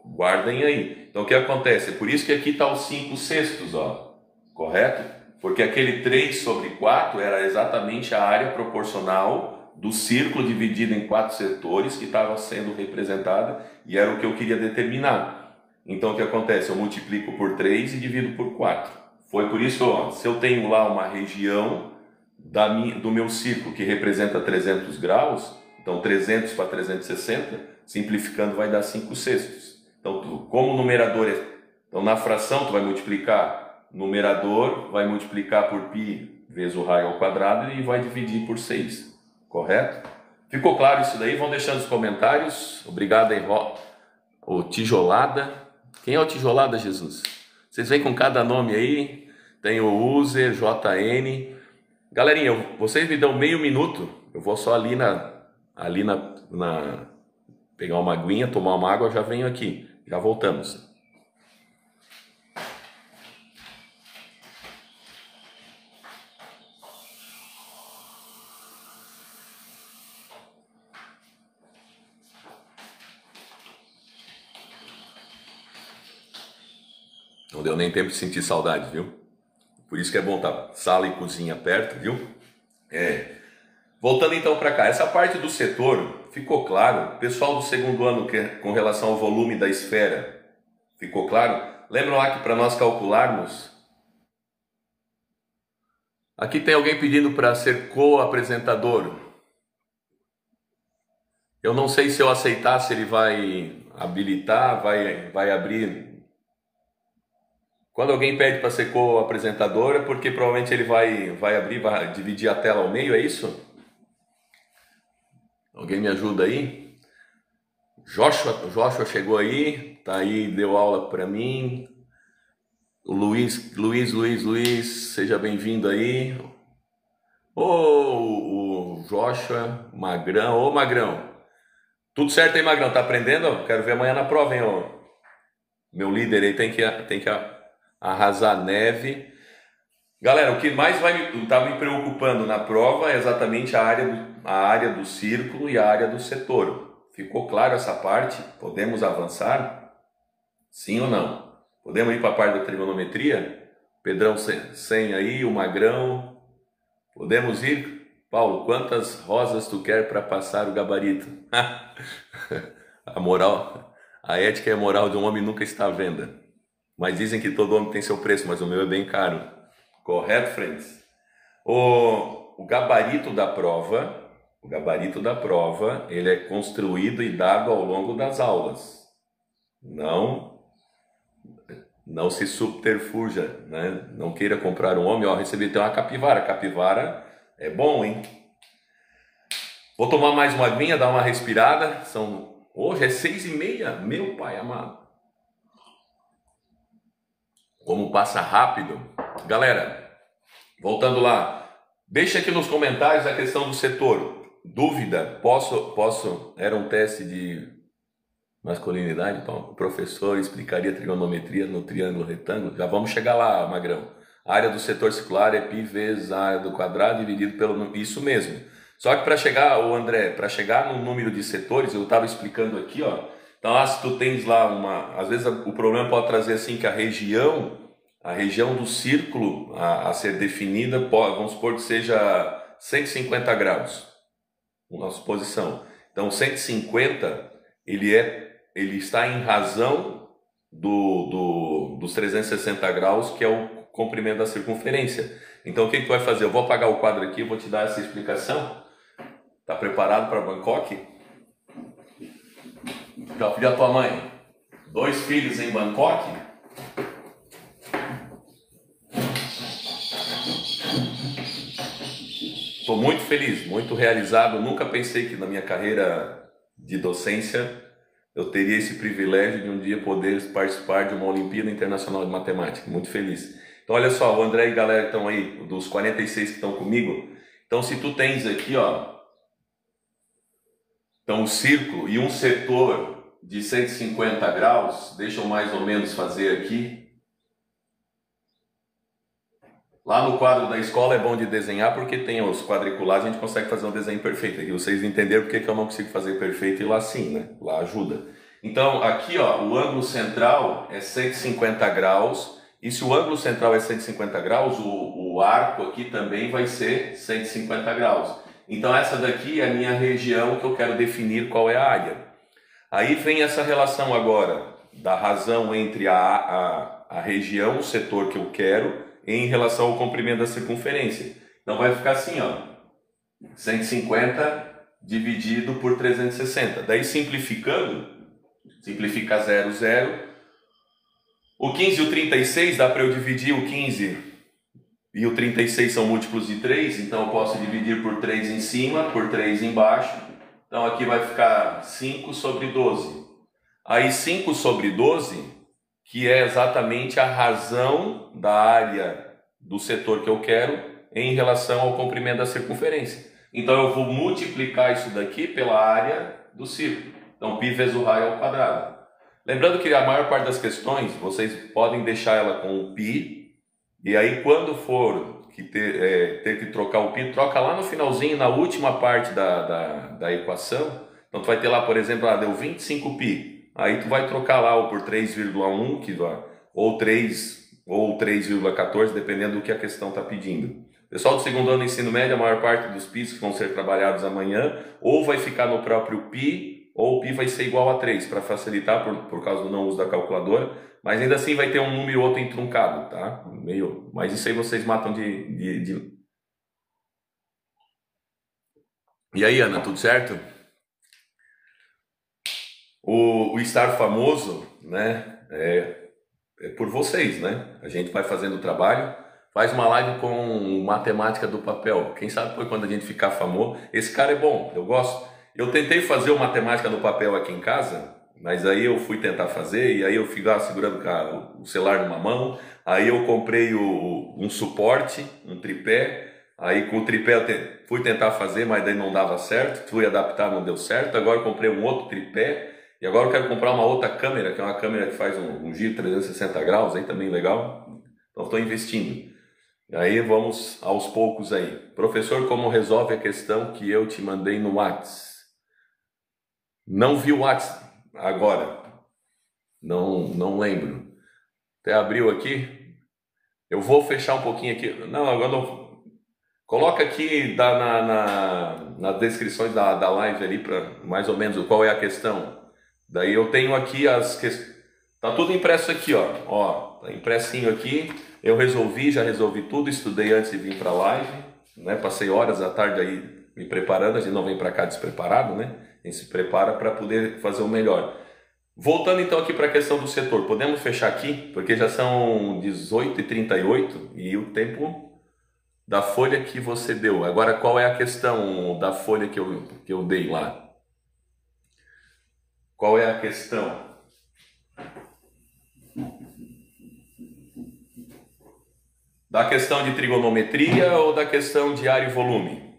guardem aí. Então o que acontece? Por isso que aqui está os 5 sextos, ó, correto? Porque aquele 3 sobre 4 era exatamente a área proporcional do círculo dividido em 4 setores que estava sendo representada e era o que eu queria determinar. Então o que acontece? Eu multiplico por 3 e divido por 4. Foi por isso que, ó, se eu tenho lá uma região do meu círculo que representa 300 graus, então 300 para 360, simplificando vai dar 5 sextos. Então, como o numerador então na fração tu vai multiplicar, numerador vai multiplicar por π vezes o raio ao quadrado e vai dividir por 6, correto? Ficou claro isso daí? Vão deixando os comentários. Obrigado aí, o Tijolada. Quem é o Tijolada, Jesus? Vocês veem com cada nome aí, tem o User, JN. Galerinha, vocês me dão meio minuto, eu vou só ali pegar uma aguinha, tomar uma água, já venho aqui, já voltamos. Não deu nem tempo de sentir saudade, viu? Por isso que é bom estar sala e cozinha perto, viu? Voltando então para cá, essa parte do setor ficou claro? Pessoal do segundo ano com relação ao volume da esfera, ficou claro? Lembram lá que para nós calcularmos, aqui tem alguém pedindo para ser co-apresentador. Eu não sei se eu aceitar, se ele vai habilitar, vai abrir. Quando alguém pede para ser co-apresentador, é porque provavelmente ele vai abrir, vai dividir a tela ao meio, é isso? Alguém me ajuda aí? Joshua chegou aí, tá aí, deu aula para mim. O Luiz, seja bem-vindo aí. O Joshua, Magrão, ô Magrão. Tudo certo aí, Magrão? Tá aprendendo? Quero ver amanhã na prova, hein, ô. Meu líder aí tem que arrasar neve. Galera, o que mais tá me preocupando na prova é exatamente a área do círculo e a área do setor. Ficou claro essa parte? Podemos avançar? Sim ou não? Podemos ir para a parte da trigonometria? Pedrão 100 aí, o Magrão. Podemos ir? Paulo, quantas rosas tu quer para passar o gabarito? A moral, a ética e a moral de um homem nunca está à venda. Mas dizem que todo homem tem seu preço, mas o meu é bem caro. Correto, friends? O gabarito da prova, ele é construído e dado ao longo das aulas. Não se subterfuja, né? Não queira comprar um homem, ó, recebi até uma capivara. Capivara é bom, hein? Vou tomar mais uma aguinha, dar uma respirada. Hoje é 6h30, meu pai amado. Como passa rápido. Galera, voltando lá, deixa aqui nos comentários a questão do setor. Dúvida? Posso? Era um teste de masculinidade, então o professor explicaria trigonometria no triângulo retângulo. Já vamos chegar lá, Magrão. A área do setor circular é π vezes a área do quadrado dividido pelo... Isso mesmo. Só que para chegar, André, para chegar no número de setores, eu estava explicando aqui, ó. Então, se tu tens lá às vezes o problema pode trazer assim que a região do círculo a ser definida, vamos supor que seja 150 graus, uma suposição. Então, 150, ele está em razão dos 360 graus, que é o comprimento da circunferência. Então, o que tu vai fazer? Eu vou apagar o quadro aqui, vou te dar essa explicação. Tá preparado para Bangkok? Já pedi a tua mãe. 2 filhos em Bangkok? Estou muito feliz, muito realizado. Nunca pensei que na minha carreira de docência eu teria esse privilégio de um dia poder participar de uma Olimpíada Internacional de Matemática. Muito feliz. Então, olha só, o André e a galera que estão aí, dos 46 que estão comigo. Então, se tu tens aqui, ó, então, o círculo e um setor de 150 graus, deixa eu mais ou menos fazer aqui. Lá no quadro da escola é bom de desenhar porque tem os quadriculares, a gente consegue fazer um desenho perfeito. Aqui vocês entenderam porque que eu não consigo fazer perfeito e lá sim, né? Lá ajuda. Então, aqui, ó, o ângulo central é 150 graus. E se o ângulo central é 150 graus, o arco aqui também vai ser 150 graus. Então essa daqui é a minha região que eu quero definir qual é a área. Aí vem essa relação agora da razão entre a região, o setor que eu quero, em relação ao comprimento da circunferência. Então vai ficar assim, ó, 150 dividido por 360. Daí simplificando, simplifica 0, 0. O 15 e o 36 dá para eu dividir o 15 e o 36 são múltiplos de 3, então eu posso dividir por 3 em cima, por 3 embaixo. Então aqui vai ficar 5 sobre 12. Aí 5 sobre 12, que é exatamente a razão da área do setor que eu quero em relação ao comprimento da circunferência. Então eu vou multiplicar isso daqui pela área do círculo. Então π vezes o raio ao quadrado. Lembrando que a maior parte das questões, vocês podem deixar ela com o π, e aí quando for ter que trocar o π, troca lá no finalzinho, na última parte da equação. Então tu vai ter lá, por exemplo, deu 25π. Aí tu vai trocar lá ou por 3,1, ou 3 ou 3,14, dependendo do que a questão está pedindo. Pessoal do segundo ano do ensino médio, a maior parte dos πs que vão ser trabalhados amanhã, ou vai ficar no próprio π, ou o π vai ser igual a 3, para facilitar por causa do não uso da calculadora, mas ainda assim vai ter um número ou outro entruncado, tá? Mas isso aí vocês matam de... E aí, Ana, tudo certo? O estar famoso, né, é por vocês, né? A gente vai fazendo o trabalho, faz uma live com matemática do papel. Quem sabe foi quando a gente ficar famoso. Esse cara é bom, eu gosto. eu tentei fazer uma matemática no papel aqui em casa, mas aí eu fui tentar fazer e aí eu ficava segurando o celular numa mão, aí eu comprei um suporte, um tripé, aí com o tripé eu fui tentar fazer, mas daí não dava certo, fui adaptar, não deu certo, agora eu comprei um outro tripé, e agora eu quero comprar uma outra câmera, que é uma câmera que faz um giro 360 graus, aí também legal, então estou investindo. Aí vamos aos poucos aí. Professor, como resolve a questão que eu te mandei no WhatsApp? Não vi o WhatsApp agora. Não lembro. Até abriu aqui. Eu vou fechar um pouquinho aqui. Não, agora não. Coloca aqui nas descrições da live ali para mais ou menos qual é a questão. Daí eu tenho aqui as questões. Tá tudo impresso aqui, ó. Ó, tá impressinho aqui. Eu já resolvi tudo, estudei antes de vir para a live, né? Passei horas à tarde aí me preparando, a gente não vem para cá despreparado, né? A gente se prepara para poder fazer o melhor. Voltando então aqui para a questão do setor, podemos fechar aqui, porque já são 18h38 e o tempo da folha que você deu. Agora, qual é a questão da folha que eu dei lá? Qual é a questão? Da questão de trigonometria ou da questão de área e volume?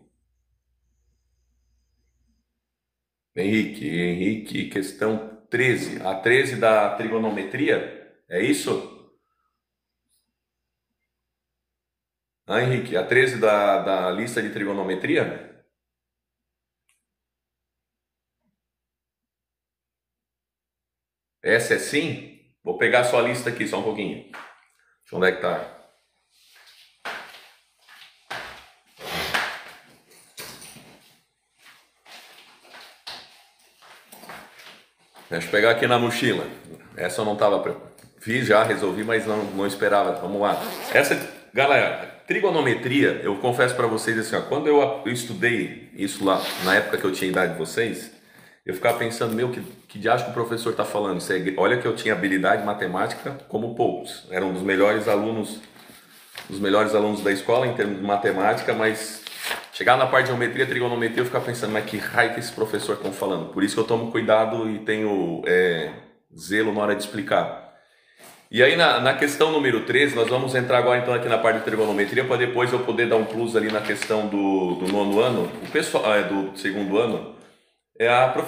Henrique, questão 13. A 13 da trigonometria, é isso? Ah, Henrique, a 13 da lista de trigonometria? Essa é sim? Vou pegar a sua lista aqui, só um pouquinho. Onde é que tá? Deixa eu pegar aqui na mochila. Essa eu não estava. Fiz já, resolvi, mas não esperava. Vamos lá. Essa, galera, trigonometria, eu confesso para vocês assim, ó, quando eu estudei isso lá, na época que eu tinha idade de vocês, eu ficava pensando, meu, que diacho que o professor está falando? Isso olha que eu tinha habilidade matemática como poucos. Era um dos melhores alunos da escola em termos de matemática, mas chegar na parte de geometria, trigonometria, eu ficava pensando, mas que raio que esse professor está falando? Por isso que eu tomo cuidado e tenho zelo na hora de explicar. E aí na questão número 13, nós vamos entrar agora então aqui na parte de trigonometria, para depois eu poder dar um plus ali na questão do nono ano, o pessoal do segundo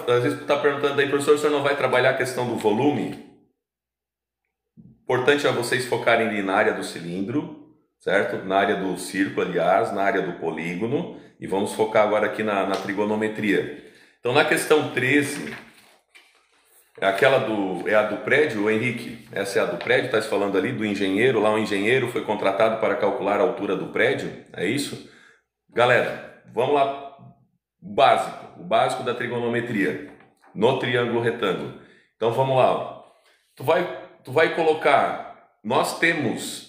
às vezes está perguntando aí, professor, o senhor não vai trabalhar a questão do volume? Importante é vocês focarem ali na área do cilindro, certo? Na área do círculo, aliás, na área do polígono, e vamos focar agora aqui na trigonometria. Então, na questão 13, é a do prédio, Henrique? Essa é a do prédio, está se falando ali do engenheiro, lá o engenheiro foi contratado para calcular a altura do prédio, é isso? Galera, vamos lá, o básico da trigonometria, no triângulo retângulo. Então, vamos lá, ó. Tu vai colocar, nós temos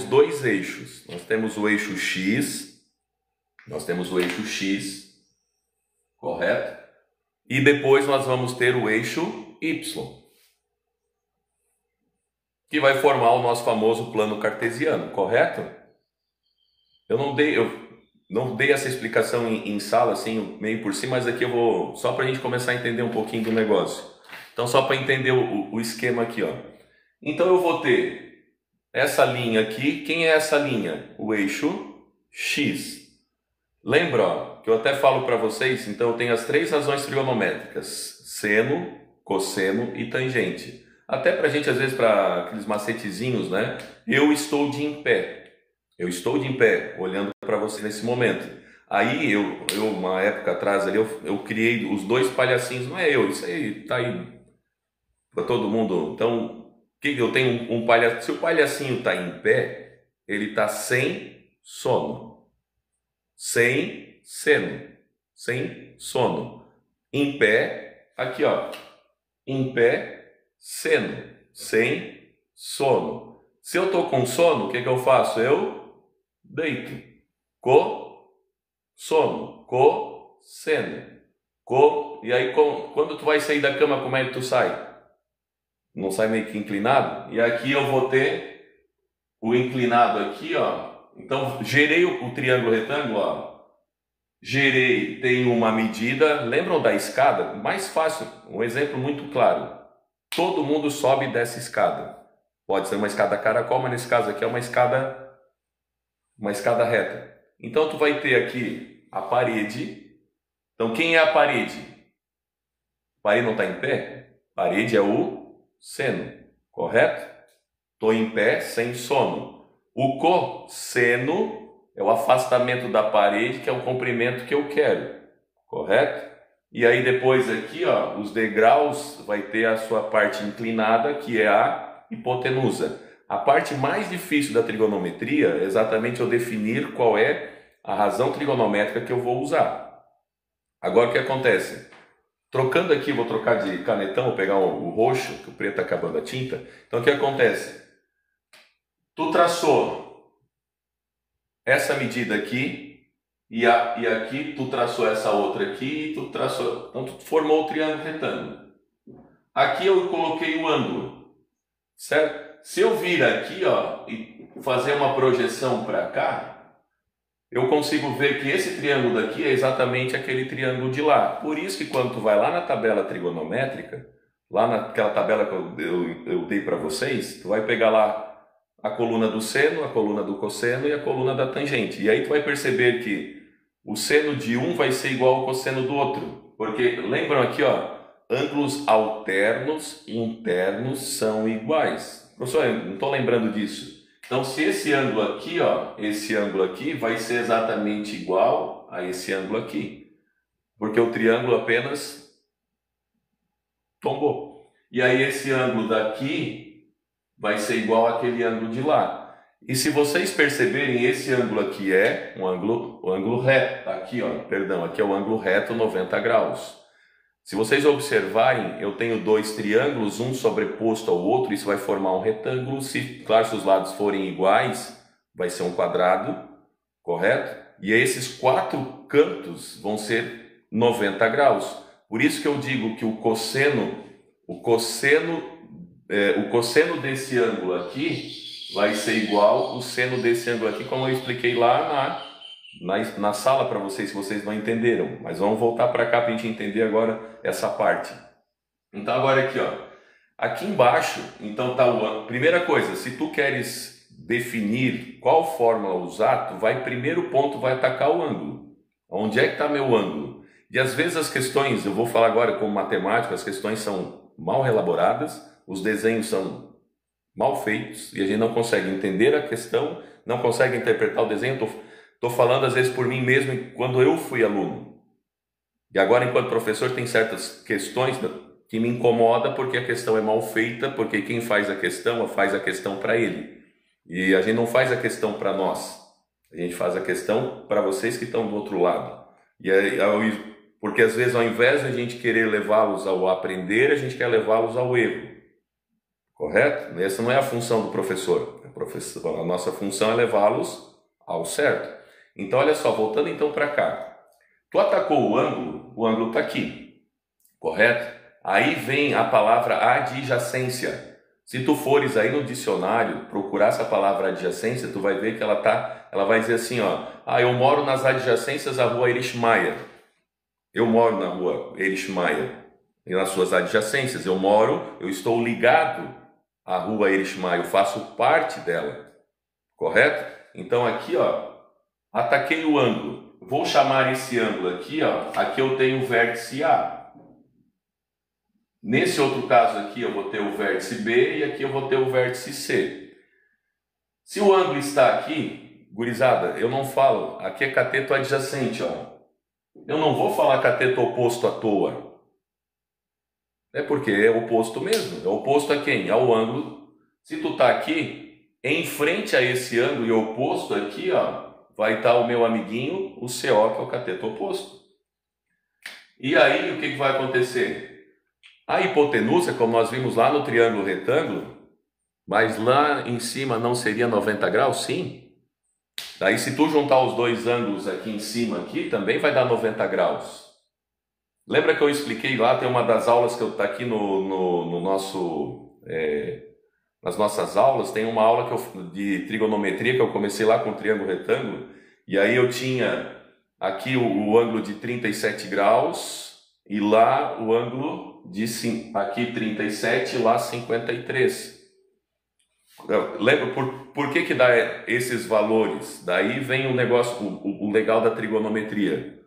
dois eixos, nós temos o eixo X, correto? E depois nós vamos ter o eixo Y, que vai formar o nosso famoso plano cartesiano, correto? Eu não dei essa explicação em sala, assim, meio por cima, mas aqui eu vou, só para a gente começar a entender um pouquinho do negócio. Então, só para entender o esquema aqui, ó. Então, eu vou ter essa linha aqui. Quem é essa linha? O eixo X. Lembra, ó, que eu até falo para vocês, então eu tenho as três razões trigonométricas: seno, cosseno e tangente. Até para a gente, às vezes, para aqueles macetezinhos, né? Eu estou de em pé, olhando para você nesse momento. Aí, uma época atrás ali, eu criei os dois palhacinhos, não é eu, isso aí tá aí para todo mundo. Então, eu tenho um palhacinho. Se o palhacinho está em pé, ele está sem sono, sem seno, sem sono. Em pé, aqui ó, em pé, seno, sem sono. Se eu estou com sono, o que eu faço? Eu deito. Sono, seno. E aí, quando tu vai sair da cama, como é que tu sai? Não sai meio que inclinado? E aqui eu vou ter o inclinado aqui, ó. Então, gerei o triângulo retângulo, ó. gerei, tenho uma medida. Lembram da escada? Mais fácil, um exemplo muito claro. Todo mundo sobe e desce escada. Pode ser uma escada caracol, mas nesse caso aqui é uma escada reta. Então tu vai ter aqui a parede. Então quem é a parede? A parede não está em pé? Parede é o seno, correto? Estou em pé sem sono. O cosseno é o afastamento da parede, que é o comprimento que eu quero, correto? E aí depois aqui, ó, os degraus vai ter a sua parte inclinada, que é a hipotenusa. A parte mais difícil da trigonometria é exatamente eu definir qual é a razão trigonométrica que eu vou usar. Agora o que acontece? Trocando aqui, vou trocar de canetão, vou pegar o roxo, que o preto está acabando a tinta. Então o que acontece? Tu traçou essa medida aqui, e aqui tu traçou essa outra aqui, e tu traçou, então tu formou o triângulo retângulo. Aqui eu coloquei o ângulo, certo? Se eu vir aqui, ó, e fazer uma projeção para cá, eu consigo ver que esse triângulo daqui é exatamente aquele triângulo de lá. Por isso que quando tu vai lá na tabela trigonométrica, lá naquela tabela que eu dei para vocês, tu vai pegar lá a coluna do seno, a coluna do cosseno e a coluna da tangente. E aí tu vai perceber que o seno de um vai ser igual ao cosseno do outro. Porque lembram aqui, ó, ângulos alternos e internos são iguais. Professor, eu não estou lembrando disso. Então, se esse ângulo aqui, ó, esse ângulo aqui vai ser exatamente igual a esse ângulo aqui. Porque o triângulo apenas tombou. E aí esse ângulo daqui vai ser igual àquele ângulo de lá. E se vocês perceberem, esse ângulo aqui é o ângulo reto. Aqui, ó, perdão, aqui é o ângulo reto 90 graus. Se vocês observarem, eu tenho dois triângulos, um sobreposto ao outro, isso vai formar um retângulo. Claro, se os lados forem iguais, vai ser um quadrado, correto? E esses quatro cantos vão ser 90 graus. Por isso que eu digo que o cosseno desse ângulo aqui vai ser igual ao seno desse ângulo aqui, como eu expliquei lá na sala para vocês, se vocês não entenderam. Mas vamos voltar para cá para a gente entender agora essa parte. Então agora aqui, ó, aqui embaixo, então tá o ângulo. Primeira coisa, se tu queres definir qual fórmula usar, tu vai, primeiro ponto, vai atacar o ângulo. Onde é que está meu ângulo? E às vezes as questões, eu vou falar agora como matemático, as questões são mal elaboradas, os desenhos são mal feitos e a gente não consegue entender a questão, não consegue interpretar o desenho. Estou falando às vezes por mim mesmo quando eu fui aluno. E agora, enquanto professor, tem certas questões que me incomodam porque a questão é mal feita, porque quem faz a questão para ele. E a gente não faz a questão para nós, a gente faz a questão para vocês que estão do outro lado. E aí, porque às vezes, ao invés de a gente querer levá-los ao aprender, a gente quer levá-los ao erro. Correto? Essa não é a função do professor. A nossa função é levá-los ao certo. Então, olha só, voltando então para cá. Tu atacou o ângulo está aqui, correto? Aí vem a palavra adjacência. Se tu fores aí no dicionário procurar essa palavra adjacência, tu vai ver que ela vai dizer assim, ó, eu moro nas adjacências à rua Erich Mayer. Eu moro na rua Erich Mayer e nas suas adjacências. Eu estou ligado à rua Erich Mayer, eu faço parte dela, correto? Então aqui, ó, ataquei o ângulo. Vou chamar esse ângulo aqui, ó, aqui eu tenho o vértice A. Nesse outro caso aqui eu vou ter o vértice B e aqui eu vou ter o vértice C. Se o ângulo está aqui, gurizada, eu não falo, aqui é cateto adjacente, ó. Eu não vou falar cateto oposto à toa. É porque é oposto mesmo, é oposto a quem? Ao ângulo. Se tu tá aqui, em frente a esse ângulo e oposto aqui, ó, vai estar o meu amiguinho, o CO, que é o cateto oposto. E aí, o que vai acontecer? A hipotenusa, como nós vimos lá no triângulo retângulo, mas lá em cima não seria 90 graus? Sim. Daí, se tu juntar os dois ângulos aqui em cima, aqui, também vai dar 90 graus. Lembra que eu expliquei lá, tem uma das aulas que eu tá aqui no nosso... nas nossas aulas, tem uma aula de trigonometria que eu comecei lá com triângulo retângulo, e aí eu tinha aqui o ângulo de 37 graus e lá o ângulo de aqui 37 e lá 53. Lembra por que dá esses valores? Daí vem o negócio, o legal da trigonometria.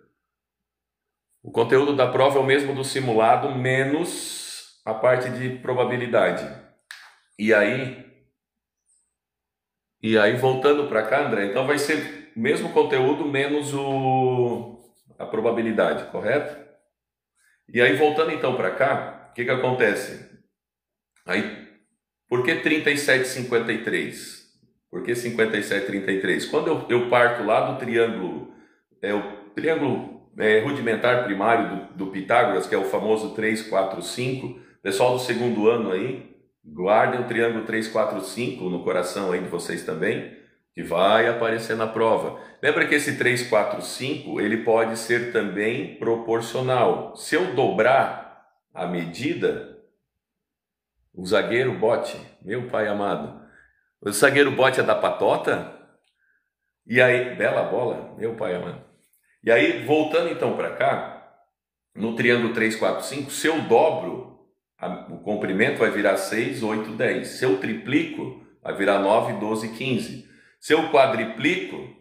O conteúdo da prova é o mesmo do simulado, menos a parte de probabilidade. E aí voltando para cá, André, então vai ser o mesmo conteúdo menos a probabilidade, correto? E aí voltando então para cá, o que acontece? Aí, por que 37,53? Por que 57,33? Quando eu parto lá do triângulo, o triângulo rudimentar primário do Pitágoras, que é o famoso 3, 4, 5, pessoal do segundo ano aí, guardem o triângulo 3, 4, 5 no coração aí de vocês também, que vai aparecer na prova. Lembra que esse 3, 4, 5, ele pode ser também proporcional. Se eu dobrar a medida, o zagueiro bote, meu pai amado, o zagueiro bote é da patota, e aí, bela bola, meu pai amado. E aí, voltando então para cá, no triângulo 3, 4, 5, se eu dobro, o comprimento vai virar 6, 8, 10. Se eu triplico, vai virar 9, 12, 15. Se eu quadriplico,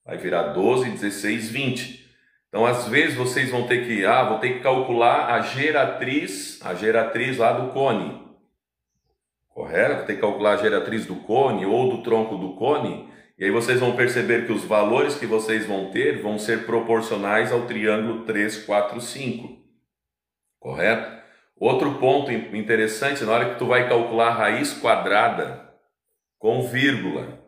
vai virar 12, 16, 20. Então, às vezes, vocês vão ter que, vou ter que calcular a geratriz lá do cone. Correto? Vou ter que calcular a geratriz do cone ou do tronco do cone. E aí vocês vão perceber que os valores que vocês vão ter vão ser proporcionais ao triângulo 3, 4, 5. Correto? Outro ponto interessante, na hora que tu vai calcular a raiz quadrada com vírgula,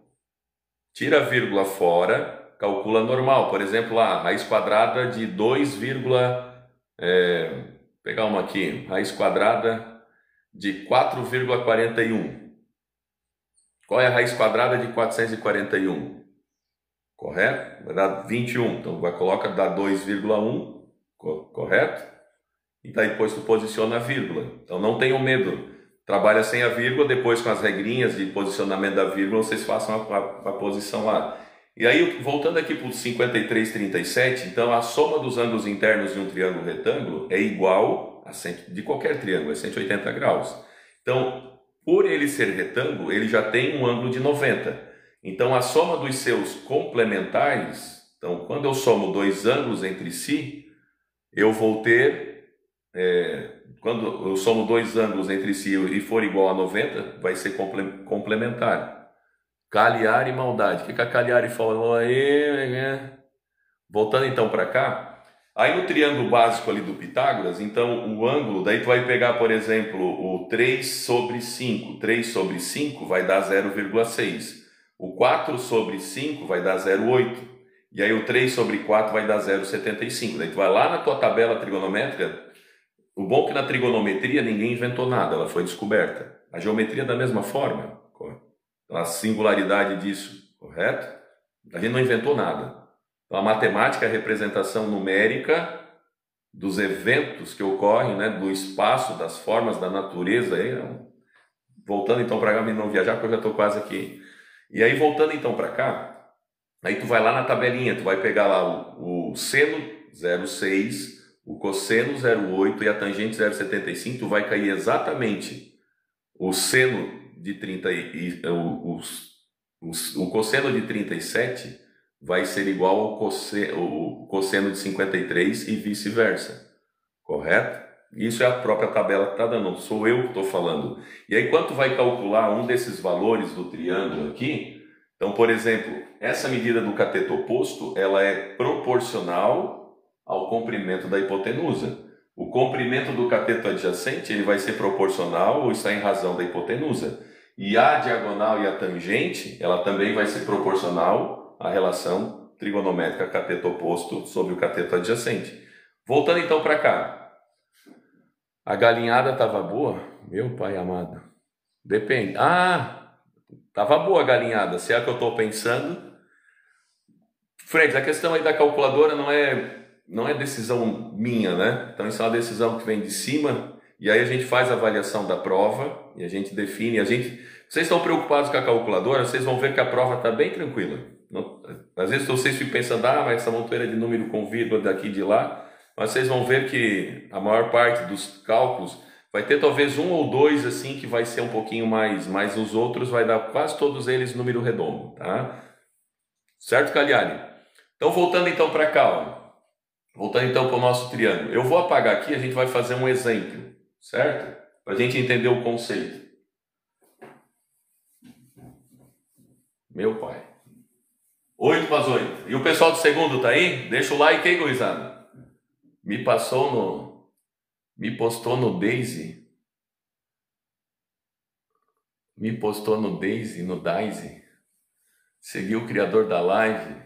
tira a vírgula fora, calcula normal. Por exemplo, lá, raiz quadrada de 2, pegar uma aqui, raiz quadrada de 4,41. Qual é a raiz quadrada de 441? Correto? Vai dar 21. Então, coloca, dá 2,1, correto? E daí depois tu posiciona a vírgula. Então não tenham medo. Trabalha sem a vírgula, depois com as regrinhas de posicionamento da vírgula, vocês façam a posição lá. E aí, voltando aqui para o 53,37, então a soma dos ângulos internos de um triângulo retângulo é igual a de qualquer triângulo, é 180 graus. Então, por ele ser retângulo, ele já tem um ângulo de 90. Então, a soma dos seus complementares, então quando eu somo dois ângulos entre si, eu vou ter... quando eu somo dois ângulos entre si e for igual a 90, vai ser complementar. Cagliari e maldade. O que a Cagliari falou aí? Voltando então para cá, aí no triângulo básico ali do Pitágoras, então o ângulo, daí tu vai pegar, por exemplo, o 3 sobre 5. 3 sobre 5 vai dar 0,6. O 4 sobre 5 vai dar 0,8. E aí o 3 sobre 4 vai dar 0,75. Daí tu vai lá na tua tabela trigonométrica. O bom é que na trigonometria ninguém inventou nada, ela foi descoberta. A geometria da mesma forma, a singularidade disso, correto? A gente não inventou nada. Então, a matemática é a representação numérica dos eventos que ocorrem, né, do espaço, das formas, da natureza. Voltando então para cá, não viajar, porque eu já estou quase aqui. E aí, voltando então para cá, aí tu vai lá na tabelinha, tu vai pegar lá o seno 0,6, o cosseno 0,8 e a tangente 0,75, tu vai cair exatamente o seno de 30 o cosseno de 37 vai ser igual ao cosseno de 53 e vice-versa, correto? Isso é a própria tabela que está dando, não sou eu que estou falando. E aí quando tu vai calcular um desses valores do triângulo aqui, então, por exemplo, essa medida do cateto oposto, ela é proporcional ao comprimento da hipotenusa. O comprimento do cateto adjacente ele vai ser proporcional ou está em razão da hipotenusa. E a diagonal e a tangente, ela também vai ser proporcional à relação trigonométrica cateto oposto sobre o cateto adjacente. Voltando então para cá. A galinhada estava boa? Meu pai amado. Depende. Estava boa a galinhada. Se é o que eu estou pensando. Fred, a questão aí da calculadora não é decisão minha, né? Então isso é uma decisão que vem de cima e aí a gente faz a avaliação da prova e a gente define, vocês estão preocupados com a calculadora, vocês vão ver que a prova está bem tranquila. Às vezes vocês ficam pensando, mas essa montoeira de número com vírgula daqui e de lá, mas vocês vão ver que a maior parte dos cálculos vai ter talvez um ou dois assim que vai ser um pouquinho mais, mas os outros vai dar quase todos eles número redondo, tá? Certo, Cagliari? Então voltando então para cá, ó. Voltando então para o nosso triângulo. Eu vou apagar aqui, a gente vai fazer um exemplo, certo? Para a gente entender o conceito. Meu pai. 8 para as 8. E o pessoal do segundo tá aí? Deixa o like aí, gurizada. Me postou no Daisy. Me postou no Daisy, no Daisy. Seguiu o criador da live.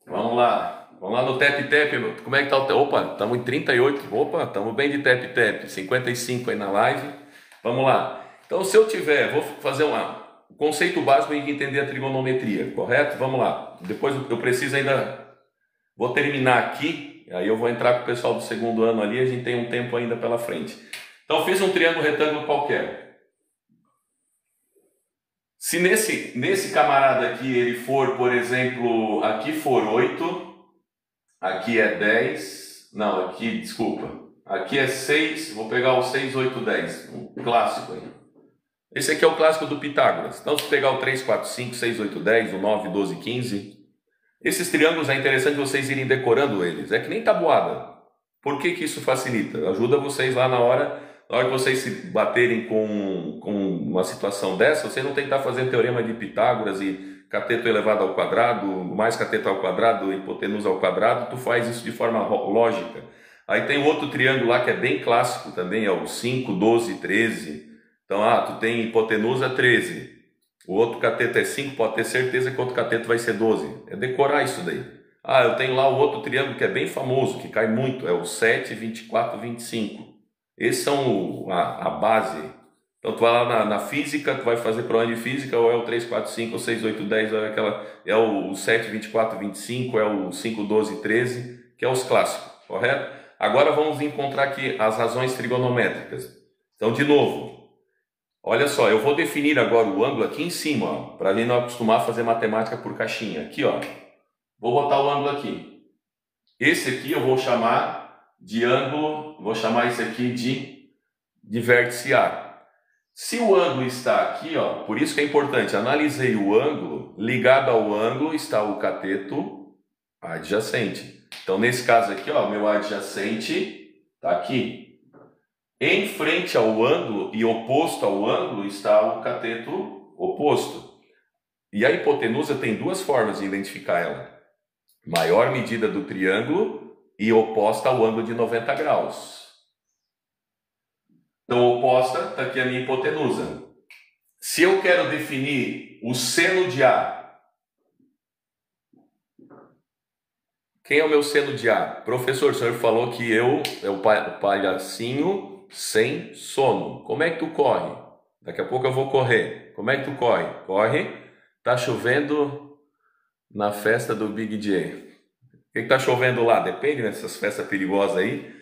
Vamos lá no Tap Tap. Como é que tá o Tap? Opa, estamos em 38. Opa, estamos bem de Tap Tap. 55 aí na live. Vamos lá. Então, se eu tiver, vou fazer o conceito básico de entender a trigonometria, correto? Vamos lá. Depois eu preciso ainda, vou terminar aqui, aí eu vou entrar com o pessoal do segundo ano ali, a gente tem um tempo ainda pela frente. Então, fiz um triângulo retângulo qualquer. Se nesse camarada aqui ele for, por exemplo, aqui for 8, aqui é 10, não, aqui, desculpa, aqui é 6, vou pegar o 6, 8, 10, um clássico aí. Esse aqui é o clássico do Pitágoras. Então, se pegar o 3, 4, 5, 6, 8, 10, o 9, 12, 15, esses triângulos é interessante vocês irem decorando eles. É que nem tabuada. Por que isso facilita? Ajuda vocês lá na hora que vocês se baterem com uma situação dessa, você não tem que estar fazendo teorema de Pitágoras e cateto elevado ao quadrado, mais cateto ao quadrado, hipotenusa ao quadrado, tu faz isso de forma lógica. Aí tem outro triângulo lá que é bem clássico também, é o 5, 12, 13. Então, tu tem hipotenusa 13, o outro cateto é 5, pode ter certeza que o outro cateto vai ser 12. É decorar isso daí. Eu tenho lá o outro triângulo que é bem famoso, que cai muito, é o 7, 24, 25. Esses são a base. Então, tu vai lá na física, tu vai fazer prova de física, ou é o 3, 4, 5, ou 6, 8, 10, ou é o 7, 24, 25, é o 5, 12, 13, que é os clássicos, correto? Agora vamos encontrar aqui as razões trigonométricas. Então, de novo, olha só, eu vou definir agora o ângulo aqui em cima, para a gente não acostumar a fazer matemática por caixinha. Aqui, ó, vou botar o ângulo aqui. Esse aqui eu vou chamar de ângulo, vou chamar esse aqui de vértice A. Se o ângulo está aqui, ó, por isso que é importante, analisei o ângulo, ligado ao ângulo está o cateto adjacente. Então, nesse caso aqui, ó, meu adjacente está aqui. Em frente ao ângulo e oposto ao ângulo está o cateto oposto. E a hipotenusa tem duas formas de identificar ela. Maior medida do triângulo e oposta ao ângulo de 90 graus. Então, oposta, está aqui a minha hipotenusa. Se eu quero definir o seno de A, quem é o meu seno de A? Professor, o senhor falou que é o palhacinho sem sono. Como é que tu corre? Daqui a pouco eu vou correr. Como é que tu corre? Corre. Tá chovendo na festa do Big J. O que tá chovendo lá? Depende dessas festas perigosas aí.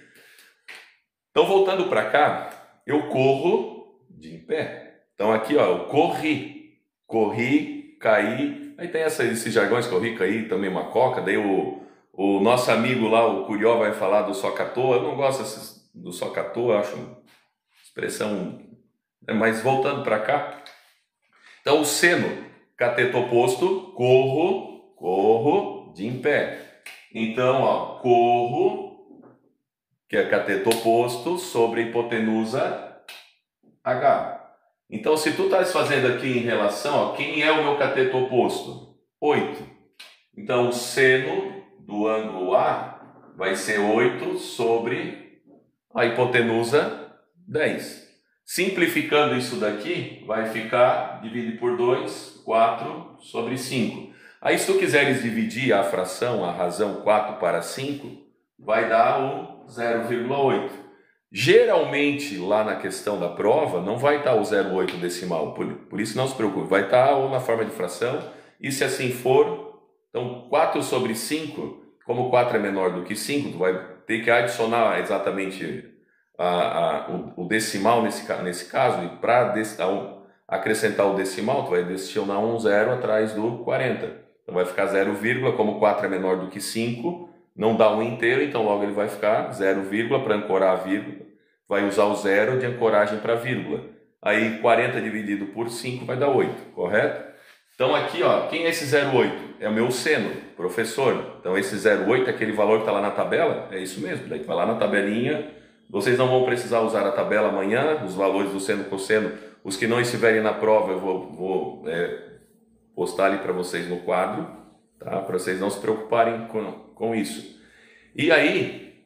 Então, voltando para cá, eu corro de em pé. Então, aqui, ó, eu corri, caí. Aí tem esses jargões, corri, caí, também uma coca. Daí o nosso amigo lá, o Curió, vai falar do soca-toa. Eu não gosto do soca-toa, acho uma expressão... Mas voltando para cá. Então, o seno, cateto oposto, corro de em pé. Então, ó, corro, que é cateto oposto, sobre a hipotenusa H. Então, se tu estás fazendo aqui em relação, ó, quem é o meu cateto oposto? 8. Então, o seno do ângulo A vai ser 8 sobre a hipotenusa 10. Simplificando isso daqui, vai ficar, divide por 2, 4 sobre 5. Aí, se tu quiseres dividir a fração, a razão 4 para 5, vai dar o 0,8. Geralmente, lá na questão da prova, não vai estar o 0,8 decimal, por isso não se preocupe, vai estar ou na forma de fração, e se assim for, então 4 sobre 5, como 4 é menor do que 5, tu vai ter que adicionar exatamente o decimal nesse caso, e para acrescentar o decimal, tu vai adicionar um zero atrás do 40. Então vai ficar 0, como 4 é menor do que 5, não dá um inteiro, então logo ele vai ficar 0, para ancorar a vírgula, vai usar o zero de ancoragem para vírgula. Aí 40 dividido por 5 vai dar 8, correto? Então aqui, ó, quem é esse 0,8? É o meu seno, professor. Então esse 0,8 é aquele valor que está lá na tabela? É isso mesmo, daí vai lá na tabelinha. Vocês não vão precisar usar a tabela amanhã, os valores do seno e cosseno. Os que não estiverem na prova eu vou postar ali para vocês no quadro, tá? Para vocês não se preocuparem com isso. E aí,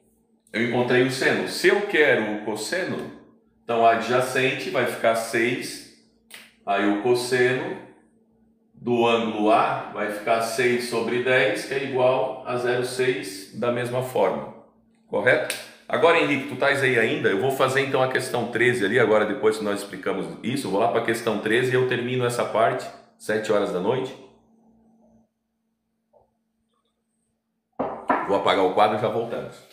eu encontrei o seno. Se eu quero o cosseno, então a adjacente vai ficar 6, aí o cosseno do ângulo A vai ficar 6 sobre 10, que é igual a 0,6 da mesma forma, correto? Agora, Henrique, tu estás aí ainda? Eu vou fazer então a questão 13 ali, agora depois que nós explicamos isso, eu vou lá para a questão 13 e eu termino essa parte, 7 horas da noite. Vou apagar o quadro e já voltamos.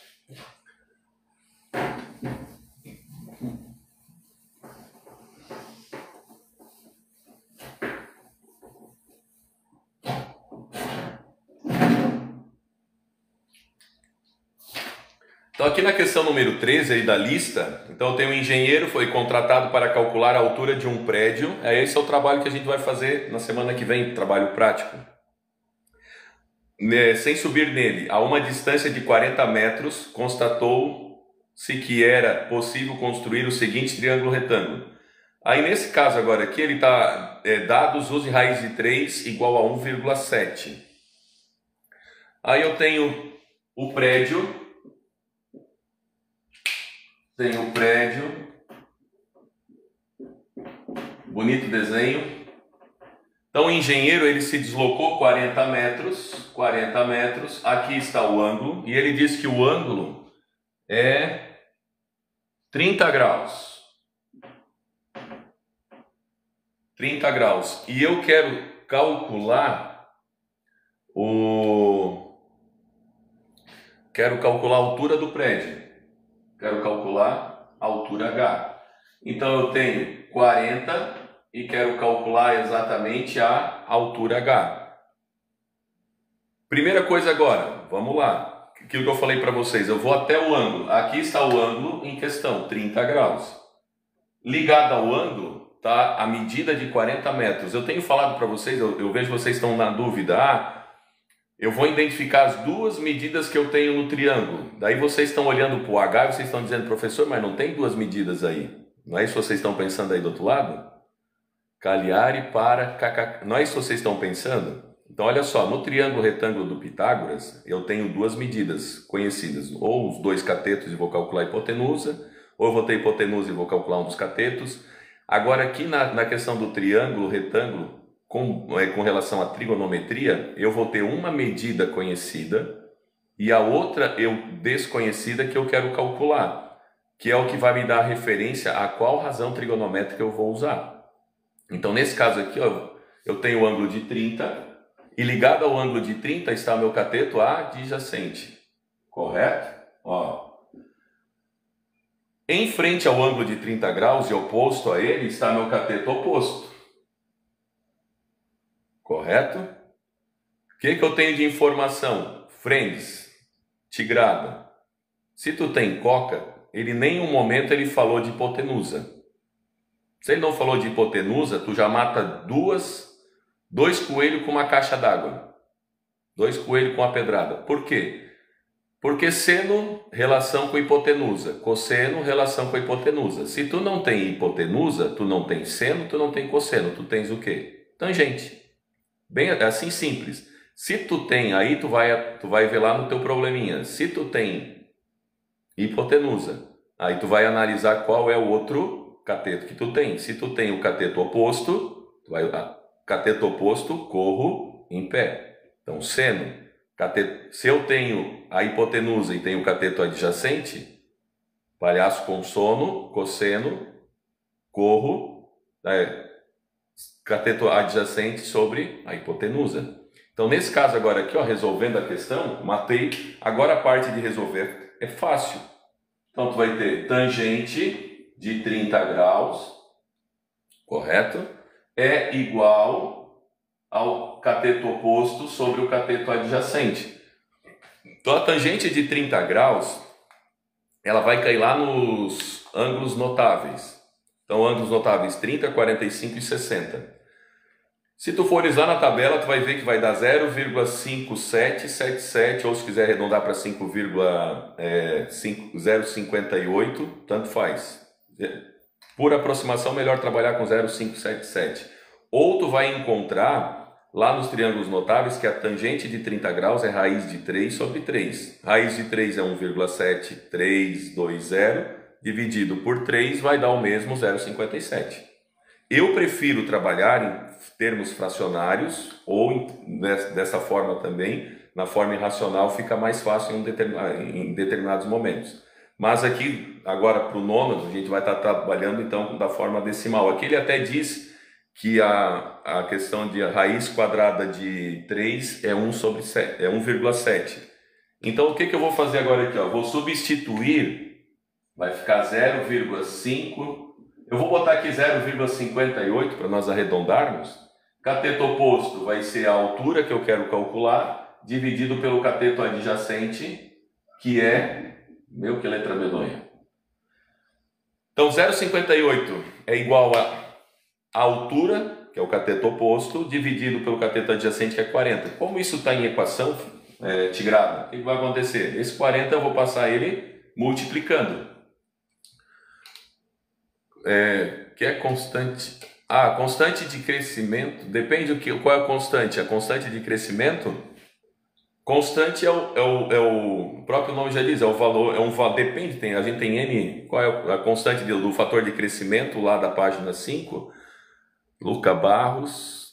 Então aqui na questão número 13 aí da lista, então eu tenho um engenheiro, foi contratado para calcular a altura de um prédio. Esse é o trabalho que a gente vai fazer na semana que vem, trabalho prático. Sem subir nele, a uma distância de 40 metros, constatou-se que era possível construir o seguinte triângulo retângulo. Aí nesse caso agora aqui, ele está, dados, use raiz de 3 igual a 1,7. Aí eu tenho o prédio. Bonito desenho. Então o engenheiro ele se deslocou 40 metros, aqui está o ângulo, e ele diz que o ângulo é 30 graus. 30 graus. E eu quero calcular a altura do prédio. Quero calcular a altura H. Então eu tenho 40 e quero calcular exatamente a altura H. Primeira coisa agora, vamos lá. Aquilo que eu falei para vocês, eu vou até o ângulo. Aqui está o ângulo em questão, 30 graus. Ligado ao ângulo está a medida de 40 metros. Eu tenho falado para vocês, eu vejo que vocês estão na dúvida. Eu vou identificar as duas medidas que eu tenho no triângulo. Daí vocês estão olhando para o H e vocês estão dizendo, professor, mas não tem duas medidas aí. Não é isso que vocês estão pensando aí do outro lado? Cagliari para KK. Não é isso que vocês estão pensando? Então olha só, no triângulo retângulo do Pitágoras, eu tenho duas medidas conhecidas. Ou os dois catetos e vou calcular a hipotenusa, ou eu vou ter hipotenusa e vou calcular um dos catetos. Agora aqui na questão do triângulo retângulo, com relação à trigonometria, eu vou ter uma medida conhecida e a outra desconhecida que eu quero calcular, que é o que vai me dar a referência a qual razão trigonométrica eu vou usar. Então, nesse caso aqui, ó, eu tenho o ângulo de 30 e ligado ao ângulo de 30 está o meu cateto adjacente, correto? Ó. Em frente ao ângulo de 30 graus e oposto a ele está meu cateto oposto. Correto? O que eu tenho de informação? Friends, tigrada. Se tu tem coca, ele em nenhum momento ele falou de hipotenusa. Se ele não falou de hipotenusa, tu já mata dois coelhos com uma caixa d'água. 2 coelhos com uma pedrada. Por quê? Porque seno, relação com hipotenusa. Cosseno, relação com hipotenusa. Se tu não tem hipotenusa, tu não tem seno, tu não tem cosseno. Tu tens o quê? Tangente. Bem assim simples. Se tu tem, aí tu vai ver lá no teu probleminha. Se tu tem hipotenusa, aí tu vai analisar qual é o outro cateto que tu tem. Se tu tem o cateto oposto, cateto oposto, corro em pé. Então, seno, se eu tenho a hipotenusa e tenho o cateto adjacente, palhaço com sono, cosseno, corro, cateto adjacente sobre a hipotenusa. Então, nesse caso agora aqui, ó, resolvendo a questão, matei. Agora a parte de resolver é fácil. Então, tu vai ter tangente de 30 graus correto? É igual ao cateto oposto sobre o cateto adjacente. Então a tangente de 30 graus, ela vai cair lá nos ângulos notáveis. Então ângulos notáveis 30, 45 e 60. Se tu fores lá na tabela, tu vai ver que vai dar 0,5777, ou se quiser arredondar para 5,058, tanto faz. Por aproximação, melhor trabalhar com 0,577. Ou tu vai encontrar lá nos triângulos notáveis que a tangente de 30 graus é raiz de 3 sobre 3. Raiz de 3 é 1,7320, dividido por 3 vai dar o mesmo 0,57. Eu prefiro trabalhar em termos fracionários ou dessa forma também, na forma irracional fica mais fácil em determinados momentos. Mas aqui, agora para o nono, a gente vai estar trabalhando então da forma decimal. Aqui ele até diz que a questão de raiz quadrada de 3 é 1 sobre 7, é 1,7. Então o que eu vou fazer agora aqui? Ó? Vou substituir, vai ficar 0,5. Eu vou botar aqui 0,58 para nós arredondarmos. Cateto oposto vai ser a altura que eu quero calcular, dividido pelo cateto adjacente, que é... Meu, que letra medonha. Então 0,58 é igual a altura, que é o cateto oposto, dividido pelo cateto adjacente, que é 40. Como isso está em equação tigrada, o que vai acontecer? Esse 40 eu vou passar ele multiplicando. Que é constante. Ah, constante de crescimento. Depende qual é a constante. A constante de crescimento. Constante o próprio nome já diz, é o valor, depende, a gente tem N, qual é a constante do fator de crescimento lá da página 5, Luca Barros.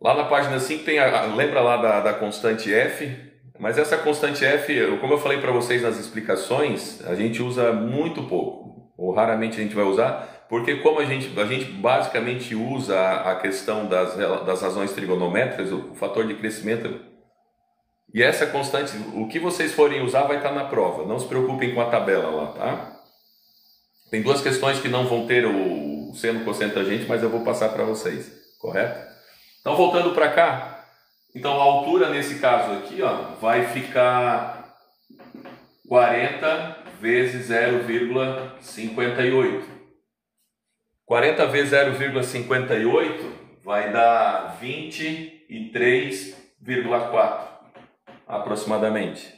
Lá na página 5 tem, lembra lá da constante F? Mas essa constante F, como eu falei para vocês nas explicações, a gente usa muito pouco, ou raramente a gente vai usar, porque como a gente basicamente usa a questão das razões trigonométricas, o fator de crescimento, e essa constante, o que vocês forem usar vai estar na prova, não se preocupem com a tabela lá, tá? Tem duas questões que não vão ter o seno, cosseno, tangente, mas eu vou passar para vocês, correto? Então voltando para cá, então a altura nesse caso aqui, ó, vai ficar 40 vezes 0,58. 40 vezes 0,58 vai dar 23,4 aproximadamente.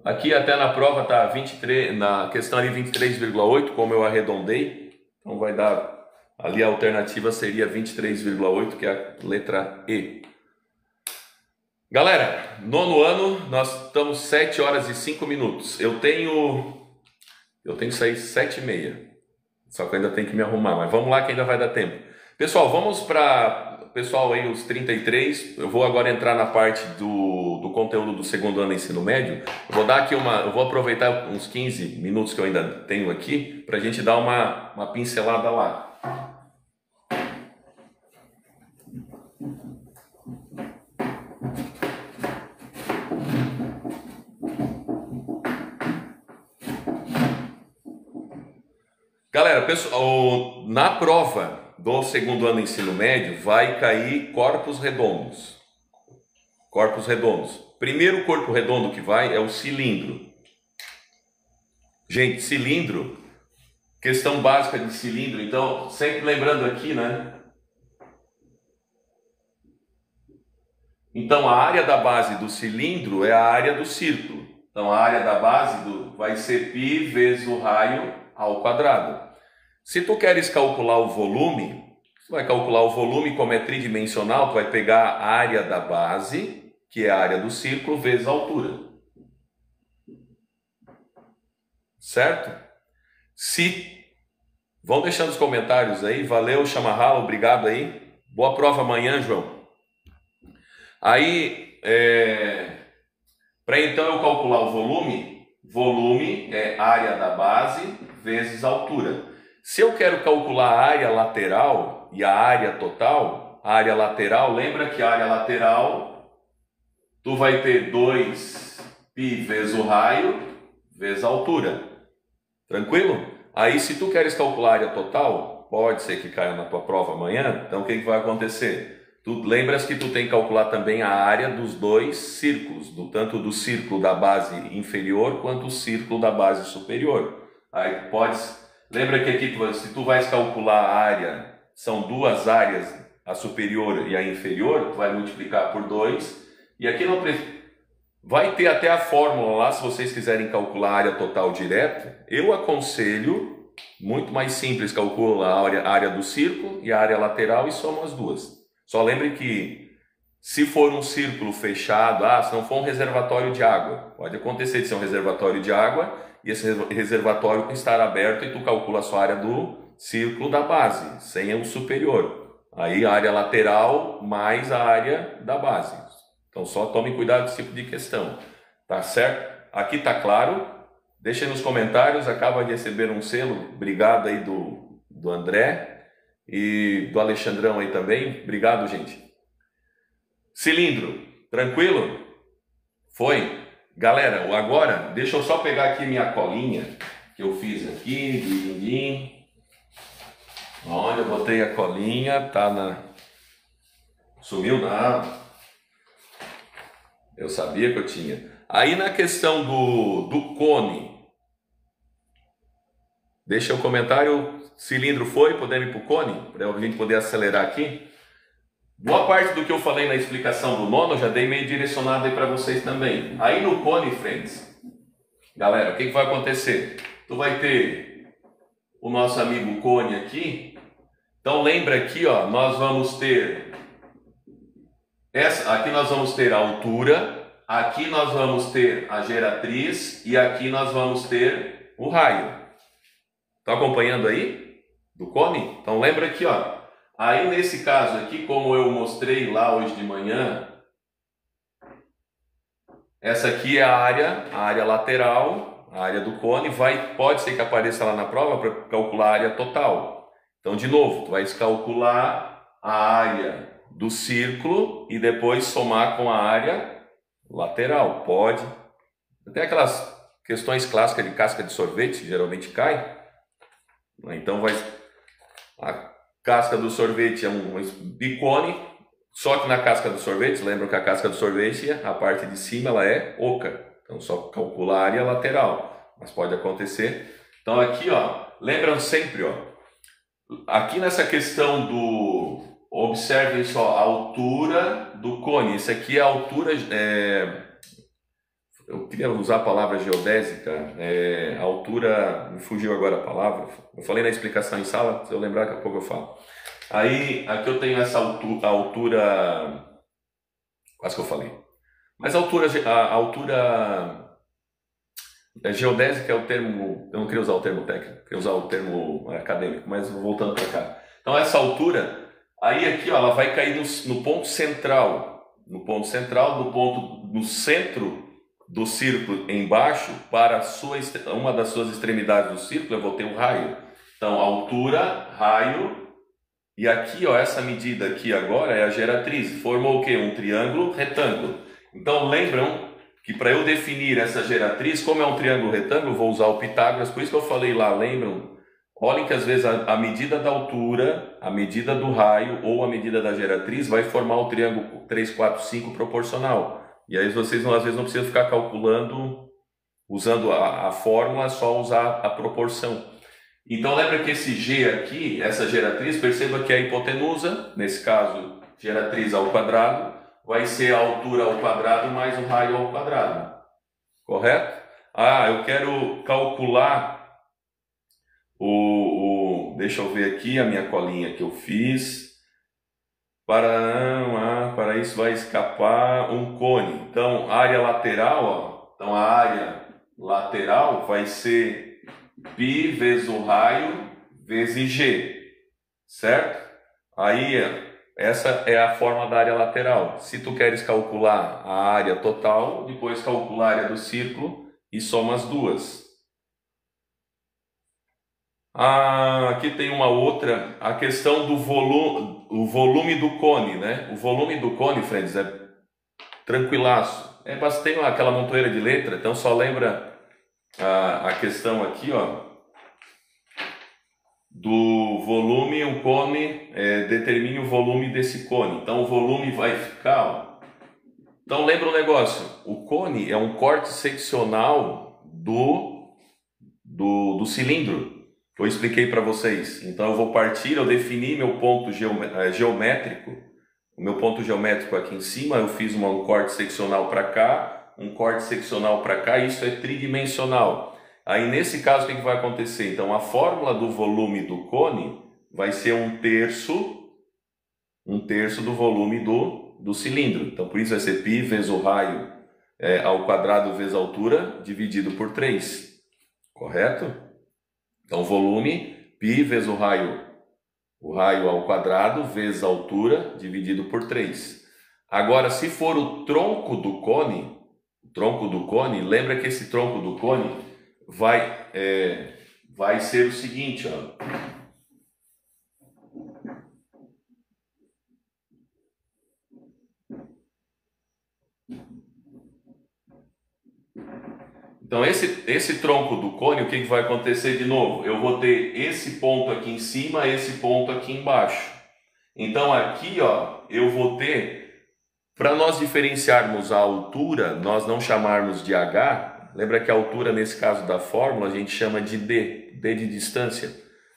Aqui até na prova está 23, na questão ali 23,8, como eu arredondei, então vai dar, ali a alternativa seria 23,8, que é a letra E. Galera, nono ano, nós estamos 7 horas e 5 minutos. Eu tenho que sair 7h30. Só que eu ainda tenho que me arrumar, mas vamos lá que ainda vai dar tempo. Pessoal, vamos para... Pessoal aí, os 33, eu vou agora entrar na parte do conteúdo do segundo ano do ensino médio. Eu vou dar aqui eu vou aproveitar uns 15 minutos que eu ainda tenho aqui, para a gente dar uma pincelada lá. Galera, pessoal, na prova do segundo ano do ensino médio vai cair corpos redondos. Corpos redondos. Primeiro corpo redondo que vai é o cilindro. Gente, cilindro, questão básica de cilindro, então, sempre lembrando aqui, né? Então, a área da base do cilindro é a área do círculo. Então, a área da base vai ser π vezes o raio ao quadrado. Se tu queres calcular o volume, tu vai calcular o volume como é tridimensional, tu vai pegar a área da base, que é a área do círculo, vezes a altura. Certo? Vão deixando os comentários aí. Valeu, Chamarrala, obrigado aí. Boa prova amanhã, João. Aí, para então eu calcular o volume é área da base vezes a altura. Se eu quero calcular a área lateral e a área total, a área lateral, lembra que a área lateral, tu vai ter 2π vezes o raio vezes a altura. Tranquilo? Aí se tu queres calcular a área total, pode ser que caia na tua prova amanhã. Então o que vai acontecer? Tu lembras que tu tem que calcular também a área dos dois círculos, tanto do círculo da base inferior quanto o círculo da base superior. Aí lembra que aqui se tu vais calcular a área, são duas áreas, a superior e a inferior, tu vai multiplicar por 2, e aqui não vai ter até a fórmula lá, se vocês quiserem calcular a área total direto. Eu aconselho, muito mais simples, calcula a área do círculo e a área lateral e soma as duas. Só lembre que se for um círculo fechado, se não for um reservatório de água, pode acontecer de ser um reservatório de água e esse reservatório estar aberto e tu calcula a sua área do círculo da base, sem o superior. Aí a área lateral mais a área da base. Então só tome cuidado com esse tipo de questão, tá certo? Aqui tá claro? Deixa aí nos comentários, acaba de receber um selo, obrigado aí do André e do Alexandrão aí também, obrigado gente. Cilindro, tranquilo? Foi? Galera, agora deixa eu só pegar aqui minha colinha que eu fiz aqui, onde eu botei a colinha, tá sumiu? Não. Eu sabia que eu tinha. Aí na questão do cone, deixa o comentário, cilindro foi, podemos ir para o cone, para a gente poder acelerar aqui. Boa parte do que eu falei na explicação do nono, eu já dei meio direcionado aí para vocês também. Aí no cone, friends, galera, o que vai acontecer? Tu vai ter o nosso amigo cone aqui. Então lembra aqui, ó, nós vamos ter aqui nós vamos ter a altura, aqui nós vamos ter a geratriz e aqui nós vamos ter o raio. Tá acompanhando aí? Do cone? Então lembra aqui, ó. Aí nesse caso aqui, como eu mostrei lá hoje de manhã, essa aqui é a área lateral, a área do cone, pode ser que apareça lá na prova para calcular a área total. Então de novo, tu vais calcular a área do círculo e depois somar com a área lateral. Pode. Tem aquelas questões clássicas de casca de sorvete, que geralmente cai. Então a casca do sorvete é um bicone, só que na casca do sorvete, lembram que a casca do sorvete, a parte de cima ela é oca. Então só calcular a área lateral, mas pode acontecer. Então aqui, ó, lembram sempre, ó, aqui nessa questão observem só a altura do cone. Isso aqui é a altura, eu queria usar a palavra geodésica, a altura, me fugiu agora a palavra, eu falei na explicação em sala, se eu lembrar daqui a pouco eu falo. Aí, aqui eu tenho essa altura, quase que eu falei, mas a altura geodésica é o termo, eu não queria usar o termo técnico, queria usar o termo acadêmico, mas voltando para cá. Então essa altura, aí aqui, ó, ela vai cair no ponto central, no centro do círculo embaixo, para uma das suas extremidades do círculo, eu vou ter um raio. Então altura, raio, e aqui, ó, essa medida aqui agora é a geratriz, formou o quê? Um triângulo retângulo. Então lembram que para eu definir essa geratriz, como é um triângulo retângulo, vou usar o Pitágoras, por isso que eu falei lá, lembram? Olhem que às vezes a medida da altura, a medida do raio ou a medida da geratriz vai formar o triângulo 3, 4, 5 proporcional. E aí vocês às vezes não precisam ficar calculando, usando a fórmula, só usar a proporção. Então lembra que esse G aqui, essa geratriz, perceba que a hipotenusa, nesse caso geratriz ao quadrado, vai ser a altura ao quadrado mais o raio ao quadrado. Correto? Eu quero calcular deixa eu ver aqui a minha colinha que eu fiz. Para isso vai escapar um cone. Então, área lateral, ó. Então a área lateral vai ser π vezes o raio vezes g, certo? Aí essa é a forma da área lateral. Se tu queres calcular a área total, depois calcula a área do círculo e soma as duas. Aqui tem uma outra, a questão do volume do cone, né? O volume do cone, friends, é tranquilaço. Tem aquela montoeira de letra, então só lembra a questão aqui, ó. do volume, o cone, determine o volume desse cone. Então o volume vai ficar, ó. Então lembra um negócio, o cone é um corte seccional do cilindro, que eu expliquei para vocês. Então eu vou partir, eu defini meu ponto geométrico, o meu ponto geométrico aqui em cima, eu fiz um corte seccional para cá, um corte seccional para cá, isso é tridimensional. Aí nesse caso o que vai acontecer? Então a fórmula do volume do cone vai ser um terço do volume do cilindro. Então por isso vai ser π vezes o raio ao quadrado vezes a altura dividido por 3. Correto? Então volume, π vezes o raio ao quadrado vezes a altura dividido por 3. Agora, se for o tronco do cone, lembra que esse tronco do cone vai ser o seguinte, ó. Então esse tronco do cone, o que vai acontecer de novo? Eu vou ter esse ponto aqui em cima, esse ponto aqui embaixo. Então aqui, ó, eu vou ter, para nós diferenciarmos a altura, nós não chamarmos de H, lembra que a altura nesse caso da fórmula a gente chama de D de distância.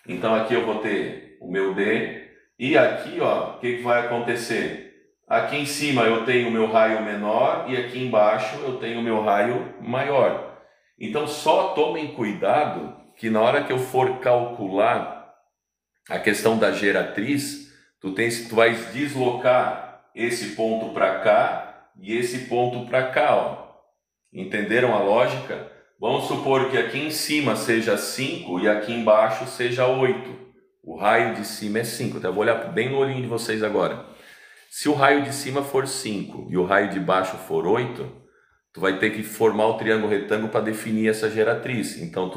Então aqui eu vou ter o meu D, e aqui, ó, o que vai acontecer? Aqui em cima eu tenho o meu raio menor e aqui embaixo eu tenho o meu raio maior. Então só tomem cuidado que na hora que eu for calcular a questão da geratriz, tu vai deslocar esse ponto para cá e esse ponto para cá, ó. Entenderam a lógica? Vamos supor que aqui em cima seja 5 e aqui embaixo seja 8. O raio de cima é 5. Então eu vou olhar bem no olhinho de vocês agora. Se o raio de cima for 5 e o raio de baixo for 8, tu vai ter que formar o triângulo retângulo para definir essa geratriz. Então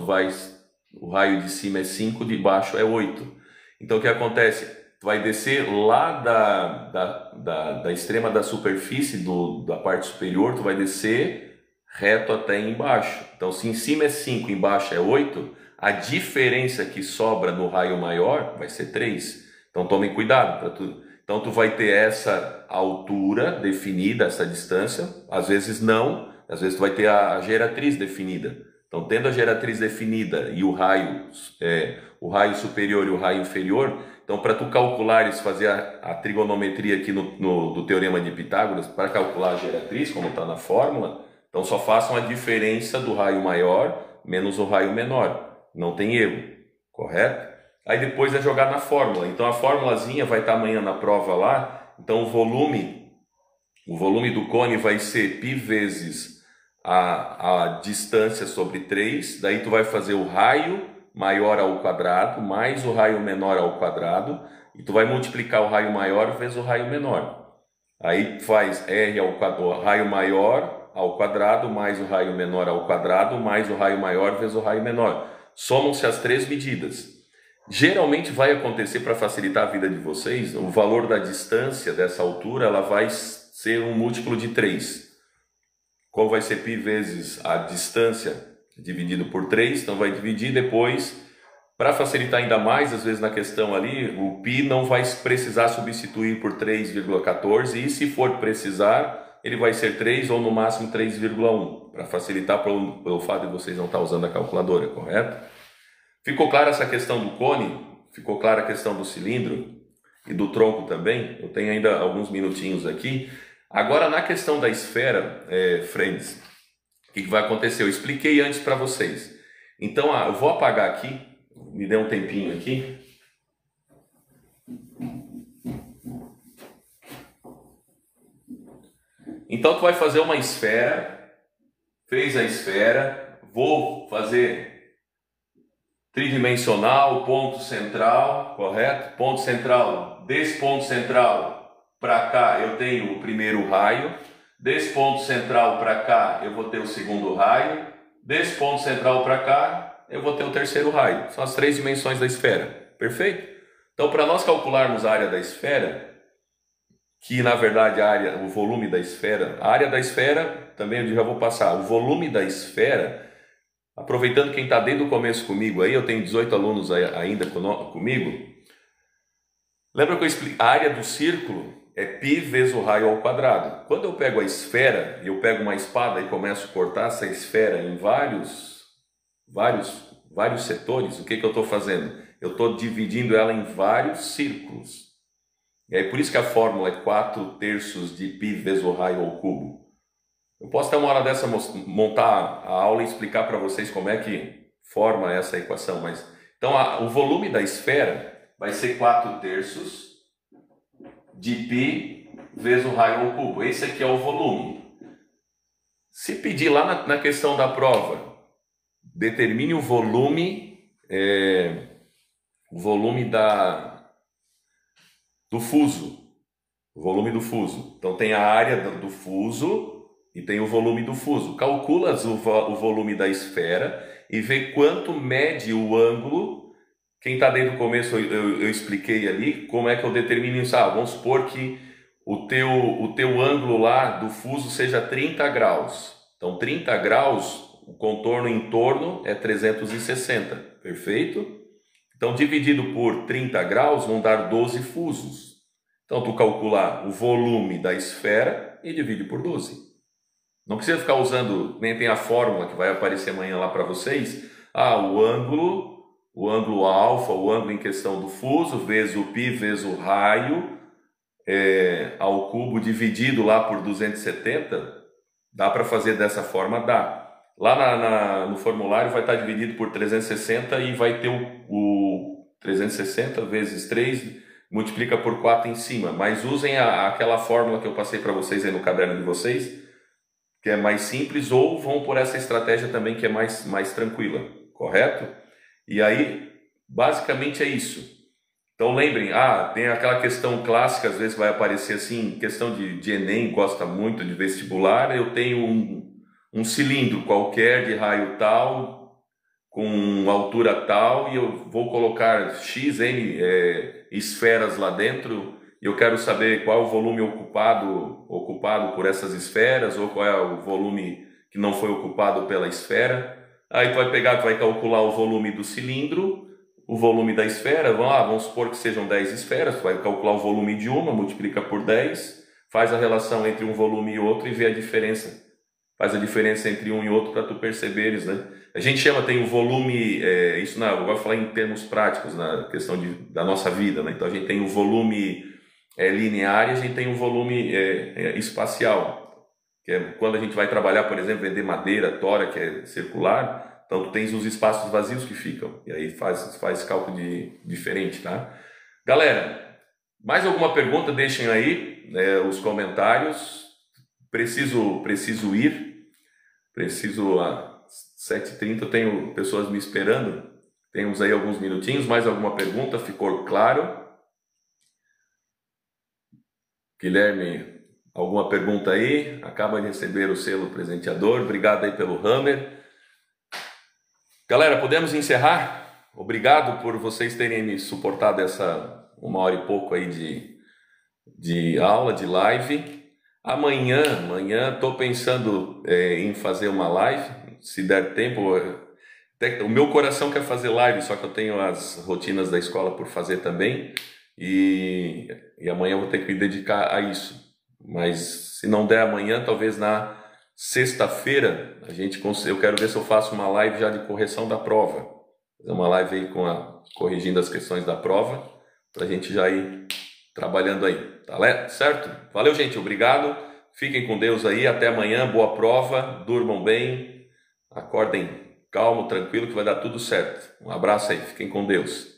o raio de cima é 5, de baixo é 8. Então o que acontece? Tu vai descer lá da extrema da superfície, da parte superior, tu vai descer reto até embaixo. Então se em cima é 5, embaixo é 8, a diferença que sobra no raio maior vai ser 3. Então tome cuidado para tudo. Então tu vai ter essa altura definida, essa distância, às vezes não, às vezes tu vai ter a geratriz definida. Então tendo a geratriz definida e o raio superior e o raio inferior, então para tu calculares, fazer a trigonometria aqui do Teorema de Pitágoras, para calcular a geratriz, como está na fórmula, então só façam a diferença do raio maior menos o raio menor, não tem erro, correto? Aí depois é jogar na fórmula. Então a formulazinha vai estar amanhã na prova lá. Então o volume do cone vai ser π vezes a distância sobre 3. Daí tu vai fazer o raio maior ao quadrado mais o raio menor ao quadrado. E tu vai multiplicar o raio maior vezes o raio menor. Aí faz R ao quadrado, raio maior ao quadrado mais o raio menor ao quadrado mais o raio maior vezes o raio menor. Somam-se as 3 medidas. Geralmente vai acontecer, para facilitar a vida de vocês, o valor da distância dessa altura ela vai ser um múltiplo de 3. Qual vai ser π vezes a distância dividido por 3? Então vai dividir depois, para facilitar ainda mais, às vezes na questão ali, o π não vai precisar substituir por 3,14 e se for precisar, ele vai ser 3 ou no máximo 3,1, para facilitar pelo fato de vocês não estar usando a calculadora, correto? Ficou clara essa questão do cone? Ficou clara a questão do cilindro e do tronco também? Eu tenho ainda alguns minutinhos aqui. Agora, na questão da esfera, friends, o que vai acontecer? Eu expliquei antes para vocês. Então, eu vou apagar aqui, me dê um tempinho aqui. Então, tu vai fazer uma esfera, fez a esfera, vou fazer tridimensional, ponto central, correto? Ponto central, desse ponto central para cá eu tenho o primeiro raio, desse ponto central para cá eu vou ter o segundo raio, desse ponto central para cá eu vou ter o terceiro raio. São as 3 dimensões da esfera, perfeito? Então para nós calcularmos a área da esfera, que na verdade o volume da esfera, a área da esfera, também eu já vou passar, o volume da esfera, aproveitando quem está desde o começo comigo aí, eu tenho 18 alunos ainda comigo. Lembra que eu expliquei? A área do círculo é π vezes o raio ao quadrado. Quando eu pego a esfera e eu pego uma espada e começo a cortar essa esfera em vários setores, o que eu estou fazendo? Eu estou dividindo ela em vários círculos. E aí por isso que a fórmula é 4/3 de π vezes o raio ao cubo. Eu posso até uma hora dessa montar a aula e explicar para vocês como é que forma essa equação. Mas então o volume da esfera vai ser 4/3 de π vezes o raio ao cubo. Esse aqui é o volume. Se pedir lá na questão da prova, determine o volume do fuso. O volume do fuso. Então tem a área do fuso e tem o volume do fuso. Calcula o volume da esfera e vê quanto mede o ângulo. Quem está desde o começo eu expliquei ali como é que eu determino isso. Vamos supor que o teu ângulo lá do fuso seja 30 graus. Então 30 graus, o contorno em torno é 360, perfeito? Então dividido por 30 graus vão dar 12 fusos. Então tu calcula o volume da esfera e divide por 12. Não precisa ficar usando, nem tem a fórmula que vai aparecer amanhã lá para vocês. O ângulo alfa, o ângulo em questão do fuso, vezes o π vezes o raio ao cubo dividido lá por 270, dá para fazer dessa forma? Dá. Lá no formulário vai estar dividido por 360 e vai ter o 360 vezes 3, multiplica por 4 em cima. Mas usem aquela fórmula que eu passei para vocês aí no caderno de vocês, que é mais simples, ou vão por essa estratégia também que é mais tranquila, correto? E aí, basicamente é isso. Então lembrem, tem aquela questão clássica, às vezes vai aparecer assim, questão de Enem, gosta muito de vestibular, eu tenho um cilindro qualquer de raio tal, com altura tal, e eu vou colocar X, N esferas lá dentro, e eu quero saber qual é o volume ocupado por essas esferas, ou qual é o volume que não foi ocupado pela esfera. Aí tu vai calcular o volume do cilindro, o volume da esfera, vamos supor que sejam 10 esferas, tu vai calcular o volume de uma, multiplica por 10, faz a relação entre um volume e outro e vê a diferença. Faz a diferença entre um e outro para tu perceberes, né? A gente tem o volume, eu vou falar em termos práticos, na questão da nossa vida, né? Então a gente tem o volume linear e a gente tem o volume espacial. Que é quando a gente vai trabalhar, por exemplo, vender madeira, tora, que é circular, então tu tens os espaços vazios que ficam, e aí faz cálculo diferente, tá? Galera, mais alguma pergunta? Deixem aí os comentários. Preciso ir, às 7h30, eu tenho pessoas me esperando, temos aí alguns minutinhos. Mais alguma pergunta? Ficou claro? Guilherme, alguma pergunta aí? Acaba de receber o selo presenteador. Obrigado aí pelo hammer. Galera, podemos encerrar? Obrigado por vocês terem me suportado essa 1h e pouco aí de aula, de live. Amanhã estou pensando em fazer uma live, se der tempo. O meu coração quer fazer live, só que eu tenho as rotinas da escola por fazer também. E amanhã eu vou ter que me dedicar a isso. Mas se não der amanhã, talvez na sexta-feira eu quero ver se eu faço uma live já de correção da prova. Fazer uma live aí corrigindo as questões da prova, para a gente já ir trabalhando aí, tá certo? Valeu, gente, obrigado. Fiquem com Deus aí, até amanhã, boa prova, durmam bem, acordem calmo, tranquilo, que vai dar tudo certo. Um abraço aí, fiquem com Deus.